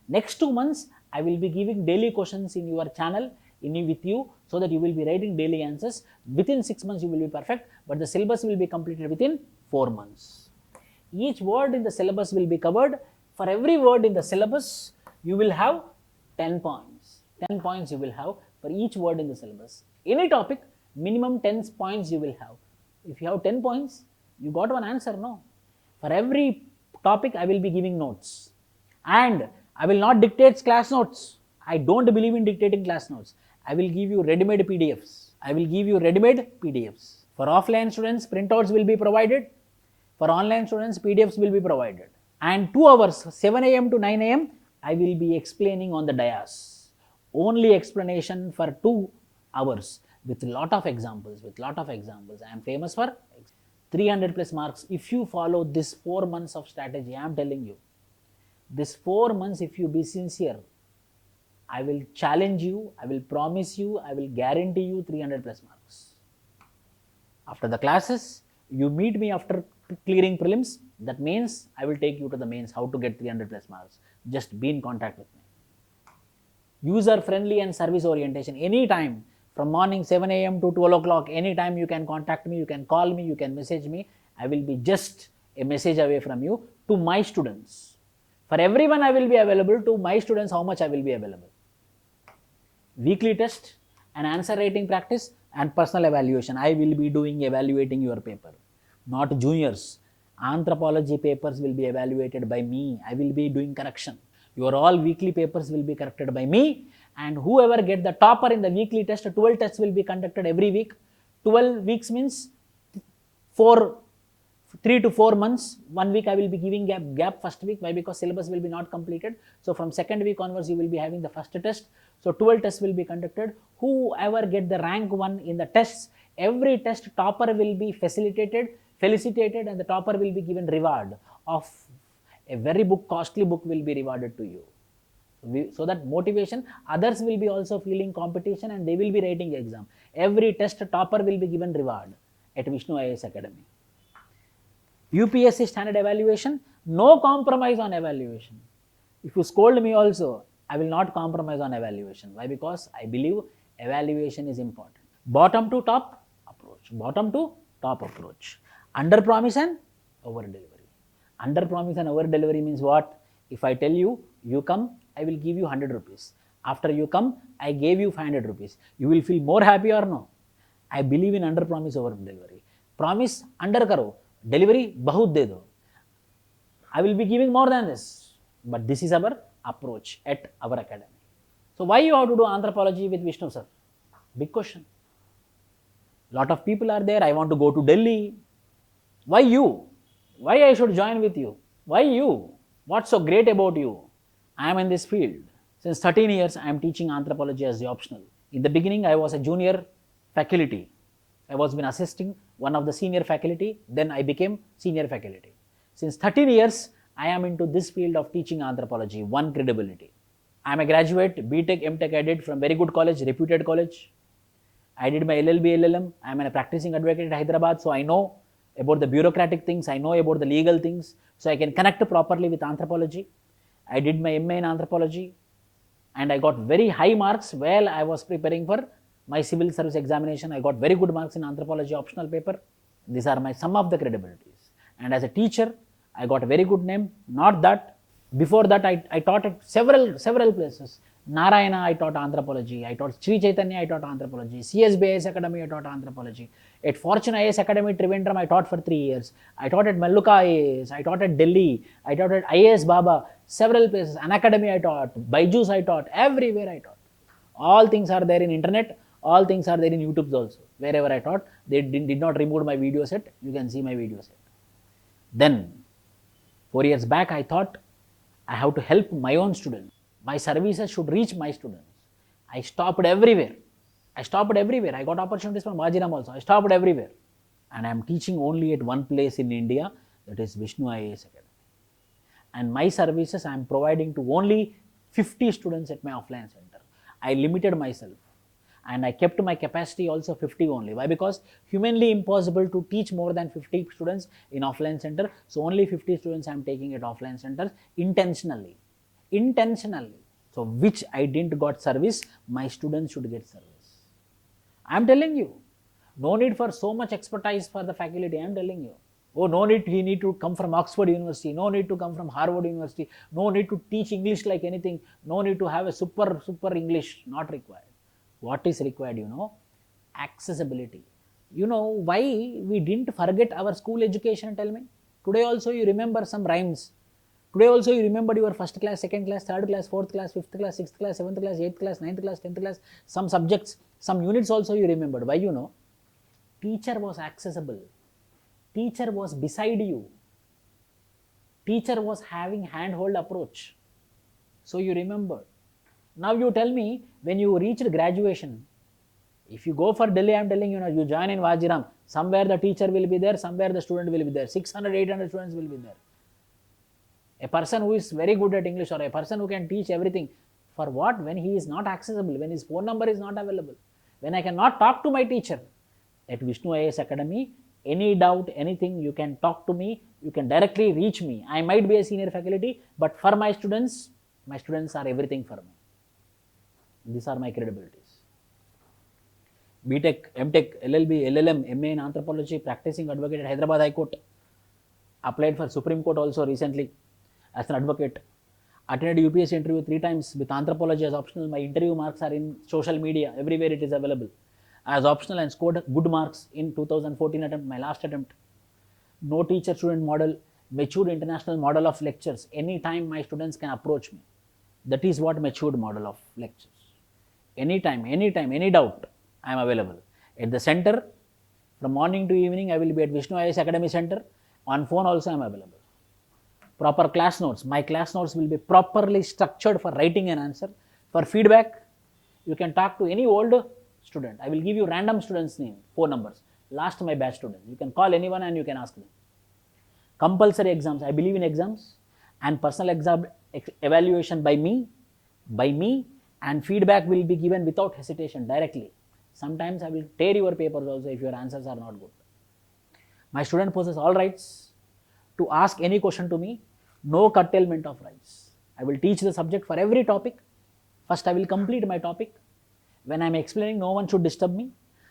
next 2 months I will be giving daily questions in your channel with you so that you will be writing daily answers. Within 6 months you will be perfect, but the syllabus will be completed within 4 months. Each word in the syllabus will be covered. For every word in the syllabus, you will have 10 points. 10 points you will have for each word in the syllabus. Any topic, minimum 10 points you will have. If you have 10 points, you got one answer, no? For every topic, I will be giving notes. And I will not dictate class notes. I don't believe in dictating class notes. I will give you ready-made PDFs. I will give you ready-made PDFs. For offline students, printouts will be provided. For online students, PDFs will be provided. And 2 hours, 7 a.m. to 9 a.m., I will be explaining on the dais. Only explanation for 2 hours with lot of examples, I am famous for 300 plus marks. If you follow this 4 months of strategy, I am telling you, this 4 months, if you be sincere, I will challenge you, I will promise you, I will guarantee you 300 plus marks. After the classes, you meet me after clearing prelims. That means I will take you to the mains, how to get 300 plus marks. Just be in contact with me. User friendly and service orientation. Anytime from morning 7 a.m. to 12 o'clock, anytime you can contact me, you can call me, you can message me. I will be just a message away from you to my students. For everyone I will be available. To my students, how much I will be available? Weekly test and answer writing practice and personal evaluation. I will be evaluating your paper, not juniors. Anthropology papers will be evaluated by me. I will be doing correction. Your all weekly papers will be corrected by me, and whoever get the topper in the weekly test, 12 tests will be conducted every week. 12 weeks means 3 to 4 months. 1 week I will be giving gap first week. Why? Because syllabus will be not completed. So from second week onwards you will be having the first test. So 12 tests will be conducted. Whoever get the rank 1 in the tests, every test topper will be felicitated, and the topper will be given reward of a very costly book will be rewarded to you. So that motivation, others will be also feeling competition and they will be writing exam. Every test topper will be given reward. at VISHNU IAS Academy. UPSC standard evaluation, no compromise on evaluation. If you scold me also, I will not compromise on evaluation. Why? Because I believe evaluation is important. Bottom to top approach. Bottom to top approach. Under promise and over delivery. Under promise and over delivery means what? If I tell you, you come, I will give you 100 rupees. After you come, I gave you 500 rupees. You will feel more happy or no? I believe in under promise over delivery. Promise under karo, delivery bahut de do. I will be giving more than this. But this is our approach at our academy. So why you have to do anthropology with Vishnu sir? Big question. Lot of people are there. I want to go to Delhi. Why you? Why I should join with you? Why you? What's so great about you? I am in this field. Since 13 years, I am teaching anthropology as the optional. In the beginning, I was a junior faculty. I was been assisting one of the senior faculty. Then I became senior faculty. Since 13 years, I am into this field of teaching anthropology, one credibility. I am a graduate, BTech, MTech I did from very good college, reputed college. I did my LLB, LLM. I am a practicing advocate at Hyderabad, so I know about the bureaucratic things, I know about the legal things, so I can connect properly with anthropology. I did my MA in anthropology and I got very high marks while I was preparing for my civil service examination. I got very good marks in anthropology optional paper. These are some of the credibilities. And as a teacher, I got a very good name. Not that, before that I taught at several places. Narayana, I taught anthropology. I taught Sri Chaitanya, I taught anthropology. CSBIS Academy, I taught anthropology. At Fortune IAS Academy, Trivandrum, I taught for 3 years. I taught at Malluka IAS. I taught at Delhi. I taught at IAS Baba. Several places. An academy I taught. Byju's I taught. Everywhere I taught. All things are there in internet. All things are there in YouTube also. Wherever I taught, they did not remove my video set. You can see my video set. Then, 4 years back, I thought I have to help my own students. My services should reach my students. I stopped everywhere. I got opportunities from Vajiram also. I stopped everywhere. And I am teaching only at one place in India, that is VISHNU IAS Academy. And my services I am providing to only 50 students at my offline center. I limited myself. And I kept my capacity also 50 only. Why? Because humanly impossible to teach more than 50 students in offline center. So only 50 students I am taking at offline centers intentionally. So which I didn't got service, my students should get service. I am telling you, no need for so much expertise for the faculty. I am telling you. Oh, no need, he need to come from Oxford University, no need to come from Harvard University, no need to teach English like anything, no need to have a super English, not required. What is required, you know? Accessibility. You know why we didn't forget our school education, tell me? Today also you remember some rhymes. Today also you remember your first class, second class, third class, fourth class, fifth class, sixth class, seventh class, eighth class, ninth class, 10th class, some subjects, some units also you remembered. Why? You know, teacher was accessible. Teacher was beside you. Teacher was having handhold approach. So you remembered. Now you tell me, when you reached graduation, if you go for Delhi, I am telling you now, you join in Vajiram, somewhere the teacher will be there, somewhere the student will be there, 600, 800 students will be there. A person who is very good at English or a person who can teach everything, for what? When he is not accessible, when his phone number is not available, when I cannot talk to my teacher. At VISHNU IAS Academy, any doubt, anything, you can talk to me, you can directly reach me. I might be a senior faculty, but for my students are everything for me. These are my credibilities. BTech, MTech, LLB, LLM, MA in Anthropology, practicing advocate at Hyderabad High Court. Applied for Supreme Court also recently as an advocate. Attended UPSC interview 3 times with Anthropology as optional. My interview marks are in social media. Everywhere it is available. As optional and scored good marks in 2014 attempt, my last attempt. No teacher-student model, matured international model of lectures. Anytime my students can approach me. That is what matured model of lectures. Anytime, any doubt, I am available. At the center, from morning to evening, I will be at VISHNU IAS Academy Center. On phone also I am available. Proper class notes. My class notes will be properly structured for writing an answer. For feedback, you can talk to any old student. I will give you random students' name, 4 numbers. Last my batch students. You can call anyone and you can ask them. Compulsory exams. I believe in exams and personal exam evaluation by me, and feedback will be given without hesitation directly. Sometimes I will tear your papers also if your answers are not good. My student possess all rights to ask any question to me, no curtailment of rights. I will teach the subject for every topic. First, I will complete my topic. When I am explaining, no one should disturb me.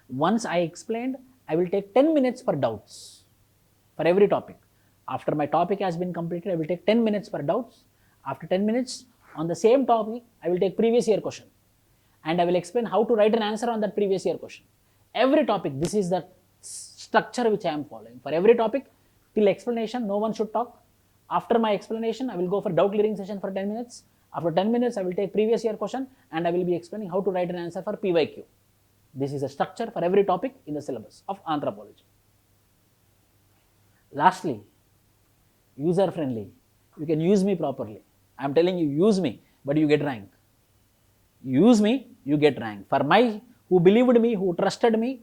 Once I explained, I will take 10 minutes for doubts for every topic. After my topic has been completed, I will take 10 minutes for doubts. After 10 minutes, on the same topic, I will take previous year question. And I will explain how to write an answer on that previous year question. Every topic, this is the structure which I am following. For every topic, till explanation, no one should talk. After my explanation, I will go for doubt clearing session for 10 minutes. After 10 minutes, I will take previous year question and I will be explaining how to write an answer for PYQ. This is a structure for every topic in the syllabus of anthropology. Lastly, user friendly. You can use me properly. I am telling you, use me, but you get rank. Use me, you get rank. For who believed me, who trusted me,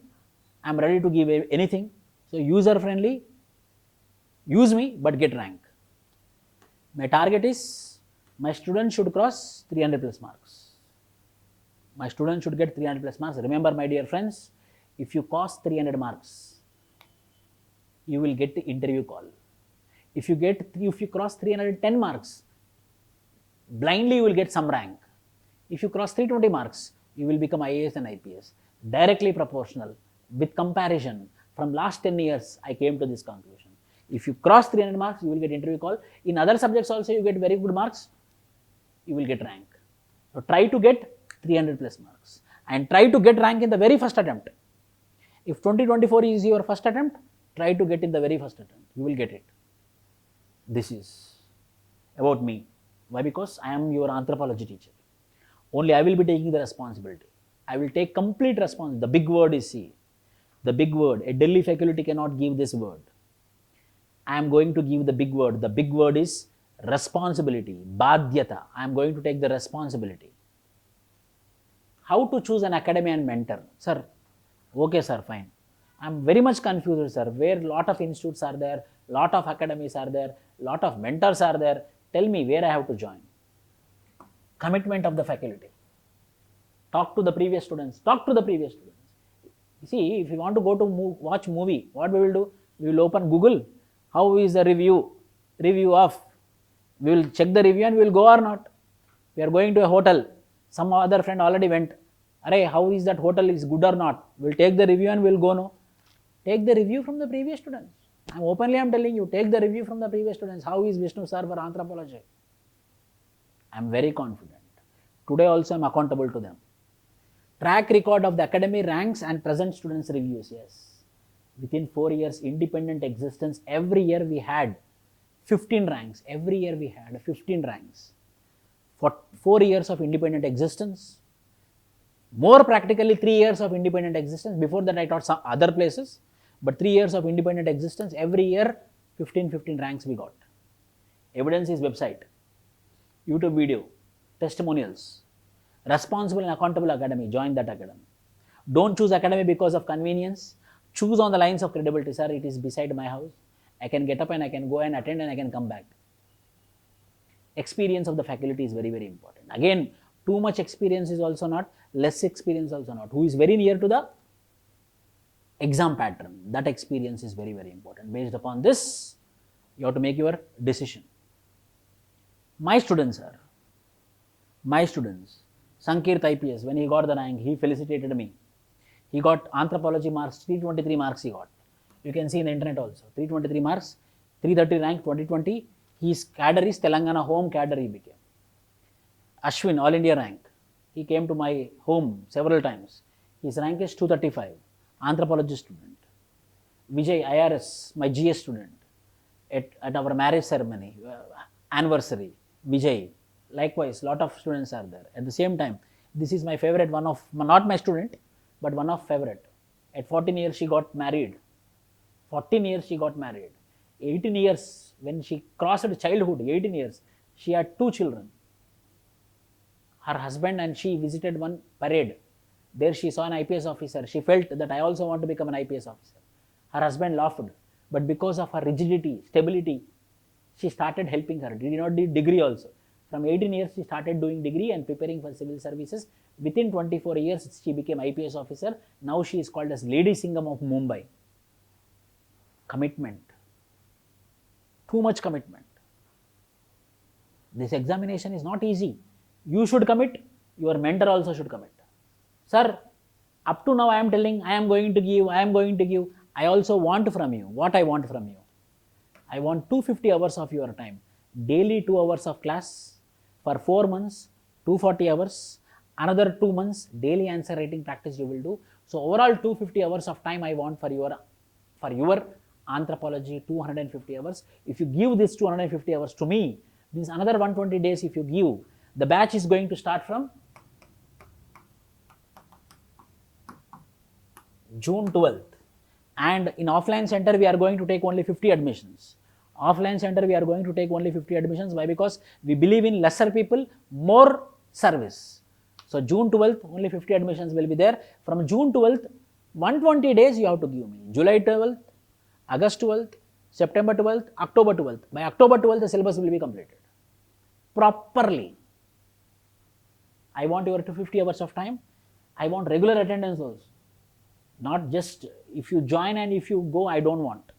I am ready to give anything. So user friendly, use me, but get rank. My target is, my student should cross 300 plus marks. My student should get 300 plus marks. Remember, my dear friends, if you cross 300 marks, you will get the interview call. If you cross 310 marks, blindly you will get some rank. If you cross 320 marks, you will become IAS and IPS. Directly proportional. With comparison, from last 10 years, I came to this conclusion. If you cross 300 marks, you will get interview call. In other subjects also, you get very good marks, you will get rank. So try to get 300 plus marks and try to get rank in the very first attempt. If 2024 is your first attempt, try to get in the very first attempt. You will get it. This is about me. Why? Because I am your anthropology teacher. Only I will be taking the responsibility. I will take complete responsibility. The big word is see. The big word. A Delhi faculty cannot give this word. I am going to give the big word. The big word is responsibility. Badhyata. I am going to take the responsibility. How to choose an academy and mentor? Sir, okay sir, fine. I am very much confused, sir. Where lot of institutes are there, lot of academies are there, lot of mentors are there. Tell me where I have to join. Commitment of the faculty. Talk to the previous students. Talk to the previous students. You see, if you want to go to watch movie, what we will do? We will open Google. How is the review? Review of. We will check the review and we will go or not. We are going to a hotel. Some other friend already went. Array, how is that hotel is good or not? We will take the review and we will go no. Take the review from the previous students. I am telling you, take the review from the previous students. How is Vishnu sir for anthropology? I am very confident. Today also I am accountable to them. Track record of the academy ranks and present students reviews. Yes. Within 4 years independent existence, every year we had 15 ranks. Every year we had 15 ranks. For 4 years of independent existence, more practically 3 years of independent existence. Before that I taught some other places, but 3 years of independent existence, every year 15 ranks we got. Evidence is website, YouTube video, testimonials. Responsible and accountable academy, join that academy. Don't choose academy because of convenience. Choose on the lines of credibility. Sir, it is beside my house. I can get up and I can go and attend and I can come back. Experience of the faculty is very, very important. Again, too much experience is also not, less experience also not. Who is very near to the exam pattern, that experience is very, very important. Based upon this, you have to make your decision. My students, Sankirt IPS, when he got the rank, he felicitated me. He got anthropology marks, 323 marks he got. You can see in the internet also, 323 marks, 330 rank, 2020. His cadre is Telangana home cadre he became. Ashwin, All India rank. He came to my home several times. His rank is 235, anthropology student. Vijay, IRS, my GS student. At our marriage ceremony, anniversary, Vijay. Likewise, lot of students are there. At the same time, this is my favorite, one of, not my student, but one of favorite. At 14 years, she got married. 14 years, she got married. 18 years, when she crossed childhood, 18 years, she had 2 children. Her husband and she visited one parade. There she saw an IPS officer. She felt that I also want to become an IPS officer. Her husband laughed, but because of her rigidity, stability, she started helping her. Did not do degree also. From 18 years, she started doing degree and preparing for civil services. Within 24 years, she became IPS officer. Now she is called as Lady Singham of Mumbai. Commitment. Too much commitment. This examination is not easy. You should commit, your mentor also should commit. Sir, up to now I am telling, I am going to give. I also want from you. What I want from you? I want 250 hours of your time. Daily 2 hours of class for 4 months, 240 hours. Another 2 months, daily answer writing practice you will do. So overall 250 hours of time I want for your anthropology, 250 hours. If you give this 250 hours to me, means another 120 days if you give, the batch is going to start from June 12th. And in offline center, we are going to take only 50 admissions. Offline center, we are going to take only 50 admissions. Why? Because we believe in lesser people, more service. So June 12th, only 50 admissions will be there. From June 12th, 120 days you have to give me. July 12th, August 12th, September 12th, October 12th. By October 12th, the syllabus will be completed properly. I want your 250 hours of time. I want regular attendance also. Not just if you join and if you go, I don't want.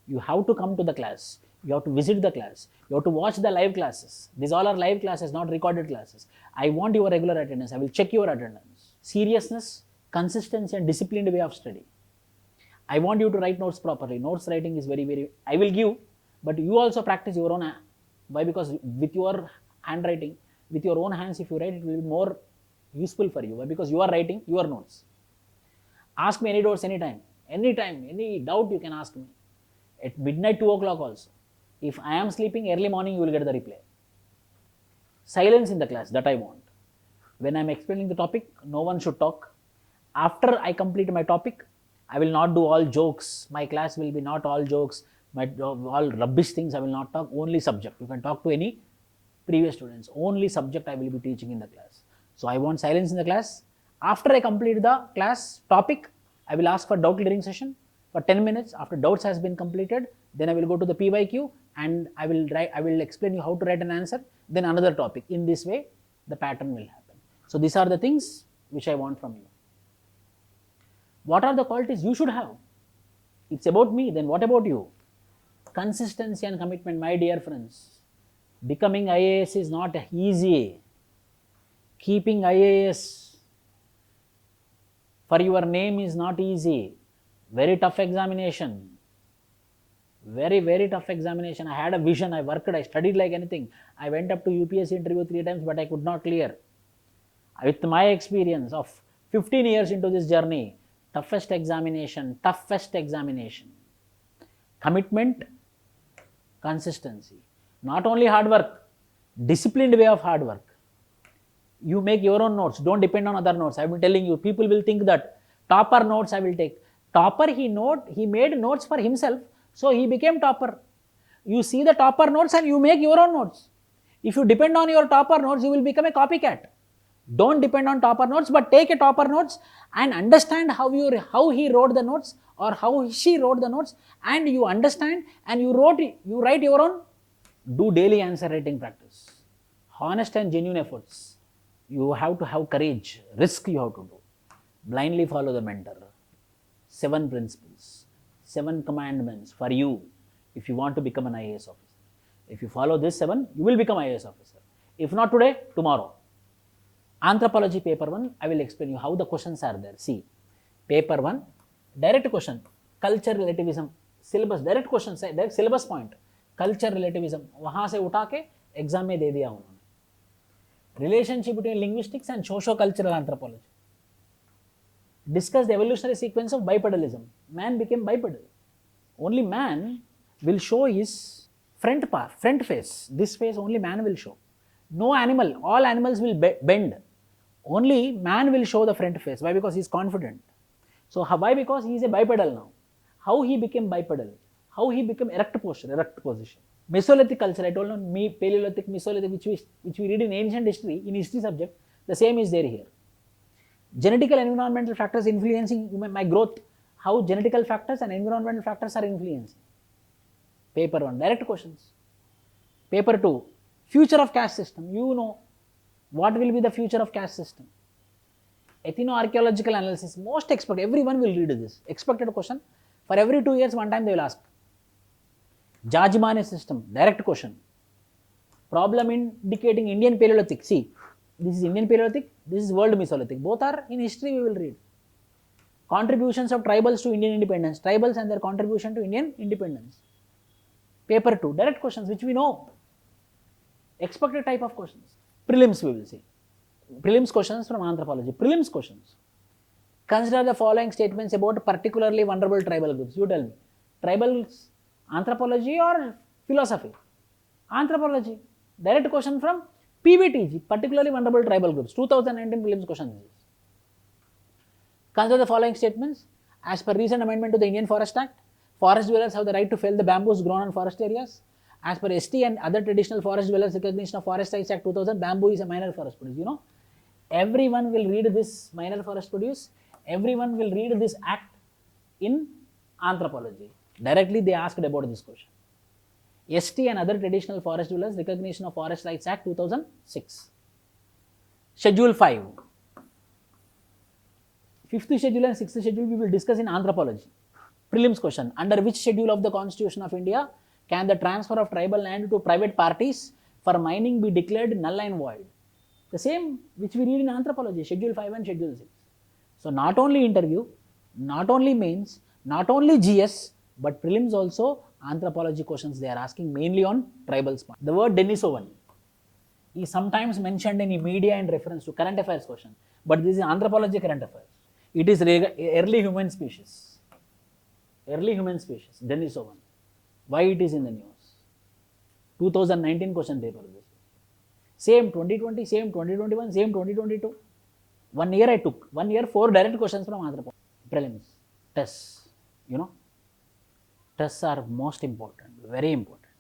You have to come to the class. You have to visit the class. You have to watch the live classes. These all are live classes, not recorded classes. I want your regular attendance. I will check your attendance. Seriousness, consistency and disciplined way of study. I want you to write notes properly. Notes writing is very, I will give, but you also practice your own. Why? Because with your handwriting, with your own hands, if you write, it will be more useful for you. Why? Because you are writing your notes. Ask me any doubts anytime, any doubt you can ask me. At midnight, 2 o'clock also. If I am sleeping, early morning you will get the reply. Silence in the class, that I want. When I am explaining the topic, no one should talk. After I complete my topic, I will not do all jokes. My class will be not all jokes, all rubbish things I will not talk, only subject. You can talk to any previous students, only subject I will be teaching in the class. So I want silence in the class. After I complete the class topic, I will ask for doubt clearing session for 10 minutes. After doubts has been completed, then I will go to the PYQ and I will explain you how to write an answer, then another topic. In this way, the pattern will happen. So these are the things which I want from you. What are the qualities you should have? It's about me, then what about you? Consistency and commitment, my dear friends. Becoming IAS is not easy. Keeping IAS for your name is not easy. Very tough examination. Very tough examination. I had a vision, I worked, I studied like anything. I went up to UPSC interview 3 times, but I could not clear. With my experience of 15 years into this journey, toughest examination. Commitment, consistency. Not only hard work, disciplined way of hard work. You make your own notes, don't depend on other notes. I have been telling you, people will think that topper notes I will take. Topper, he made notes for himself, so he became topper. You see the topper notes and you make your own notes. If you depend on your topper notes, you will become a copycat. Don't depend on topper notes, but take a topper notes and understand how he wrote the notes or how she wrote the notes, and you understand and you write your own. Do daily answer writing practice. Honest and genuine efforts. You have to have courage, risk you have to do. Blindly follow the mentor. 7 principles, 7 commandments for you if you want to become an IAS officer. If you follow this 7, you will become IAS officer. If not today, tomorrow. Anthropology paper 1, I will explain you how the questions are there. See, paper 1, direct question, culture relativism, syllabus, direct question, direct syllabus point, culture relativism, वहाँ से उठा के exam में दे दिया उन्होंने. Relationship between linguistics and socio-cultural anthropology. Discuss the evolutionary sequence of bipedalism. Man became bipedal. Only man will show his front face. This face only man will show. No animal, all animals will bend. Only man will show the front face. Why? Because he is confident. So why? Because he is a bipedal now. How he became bipedal? How he became erect posture, erect position. Mesolithic culture, I told you, Paleolithic, Mesolithic, which we read in ancient history, in history subject, the same is there here. Genetical environmental factors influencing my growth. How genetical factors and environmental factors are influencing. Paper 1, direct questions. Paper 2, future of caste system. You know, what will be the future of caste system? Ethno-archaeological analysis, most expected, everyone will read this. Expected question. For every 2 years, one time they will ask. Jajmani system, direct question. Problem indicating Indian Paleolithic. See, this is Indian Paleolithic, this is World Mesolithic. Both are in history, we will read. Contributions of tribals to Indian independence. Tribals and their contribution to Indian independence. Paper 2, direct questions which we know. Expected type of questions. Prelims we will see. Prelims questions from anthropology. Prelims questions. Consider the following statements about particularly vulnerable tribal groups. You tell me. Tribals, anthropology or philosophy? Anthropology. Direct question from PBTG, particularly vulnerable tribal groups. 2019 prelims question. Consider the following statements. As per recent amendment to the Indian Forest Act, forest dwellers have the right to fell the bamboos grown on forest areas. As per ST and other traditional forest dwellers recognition of Forest Rights Act 2000, bamboo is a minor forest produce. You know, everyone will read this minor forest produce. Everyone will read this act in anthropology. Directly they asked about this question. ST and other traditional forest dwellers recognition of Forest Rights Act 2006. Schedule 5. 5th schedule and 6th schedule we will discuss in anthropology. Prelims question. Under which schedule of the Constitution of India can the transfer of tribal land to private parties for mining be declared null and void? The same which we read in anthropology, schedule 5 and schedule 6. So not only interview, not only mains, not only GS, but prelims also anthropology questions they are asking mainly on tribal spot. The word Denisovan is sometimes mentioned in media in reference to current affairs question, but this is anthropology current affairs. It is early human species. Early human species, Denisovan. Why it is in the news? 2019 question paper. Same 2020, same 2021, same 2022. 1 year I took. 1 year, 4 direct questions from anthropology. Prelims, tests, you know. Tests are most important, very important.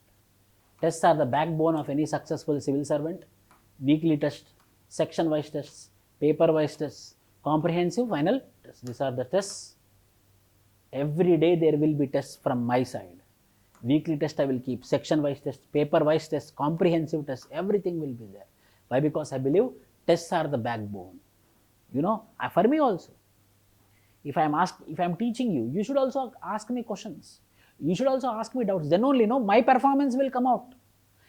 Tests are the backbone of any successful civil servant. Weekly test, section-wise tests, paper-wise tests, comprehensive final tests. These are the tests. Every day there will be tests from my side. Weekly test I will keep, section-wise test, paper-wise test, comprehensive test, everything will be there. Why? Because I believe tests are the backbone. You know, for me also. If I am teaching you, you should also ask me questions. You should also ask me doubts. Then only my performance will come out.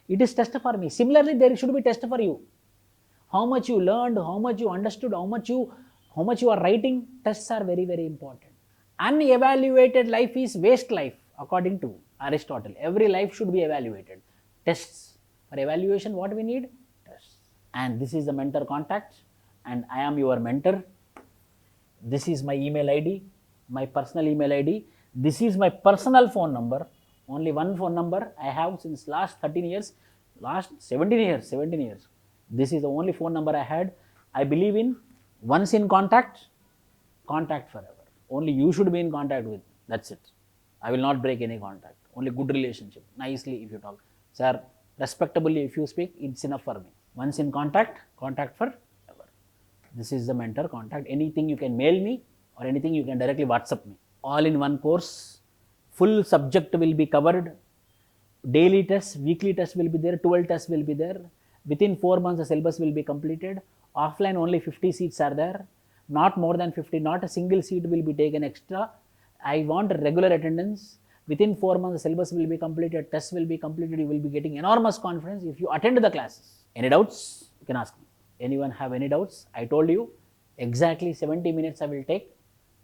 It is test for me. Similarly, there should be test for you. How much you learned, how much you understood, how much you are writing. Tests are very, very important. Unevaluated life is waste life, according to Aristotle. Every life should be evaluated. Tests. For evaluation, what we need? Tests. And this is the mentor contact. And I am your mentor. This is my email ID, my personal email ID. This is my personal phone number. Only one phone number I have since last 13 years, last 17 years. This is the only phone number I had. I believe in once in contact, contact forever. Only you should be in contact with me. That's it. I will not break any contact. Only good relationship. Nicely if you talk. Sir, respectably if you speak, it's enough for me. Once in contact, contact forever. This is the mentor contact. Anything you can mail me or anything you can directly WhatsApp me. All in one course. Full subject will be covered. Daily tests, weekly tests will be there. 12 tests will be there. Within 4 months the syllabus will be completed. Offline only 50 seats are there. Not more than 50. Not a single seat will be taken extra. I want regular attendance. Within 4 months the syllabus will be completed. Tests will be completed. You will be getting enormous confidence if you attend the classes. Any doubts? You can ask me. Anyone have any doubts? I told you exactly 70 minutes I will take.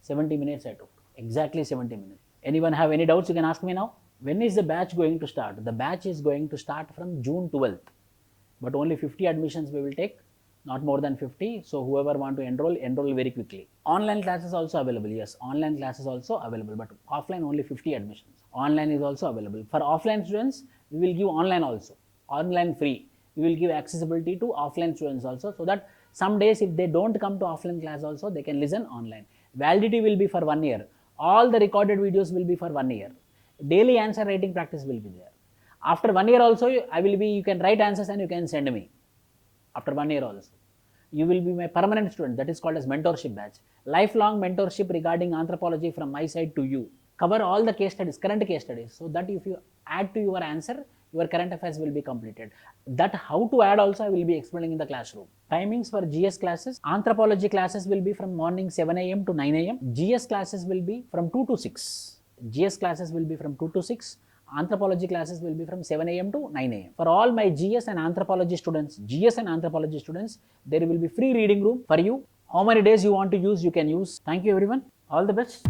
70 minutes I took. Exactly 70 minutes. Anyone have any doubts? You can ask me now. When is the batch going to start? The batch is going to start from June 12th. But only 50 admissions we will take. Not more than 50. So whoever want to enroll very quickly. Online classes also available. Yes, online classes also available. But offline only 50 admissions. Online is also available. For offline students, we will give online also. Online free. We will give accessibility to offline students also, so that some days if they don't come to offline class also, they can listen online. Validity will be for 1 year. All the recorded videos will be for 1 year. Daily answer writing practice will be there. After 1 year also, you can write answers and you can send me. After 1 year also. You will be my permanent student. That is called as mentorship batch. Lifelong mentorship regarding anthropology from my side to you. Cover all the case studies, current case studies, so that if you add to your answer, your current affairs will be completed. That how to add also I will be explaining in the classroom. Timings for GS classes. Anthropology classes will be from morning 7 AM to 9 AM. GS classes will be from 2 to 6. GS classes will be from 2 to 6. Anthropology classes will be from 7 a.m. to 9 a.m. For all my GS and Anthropology students, there will be free reading room for you. How many days you want to use, you can use. Thank you everyone. All the best.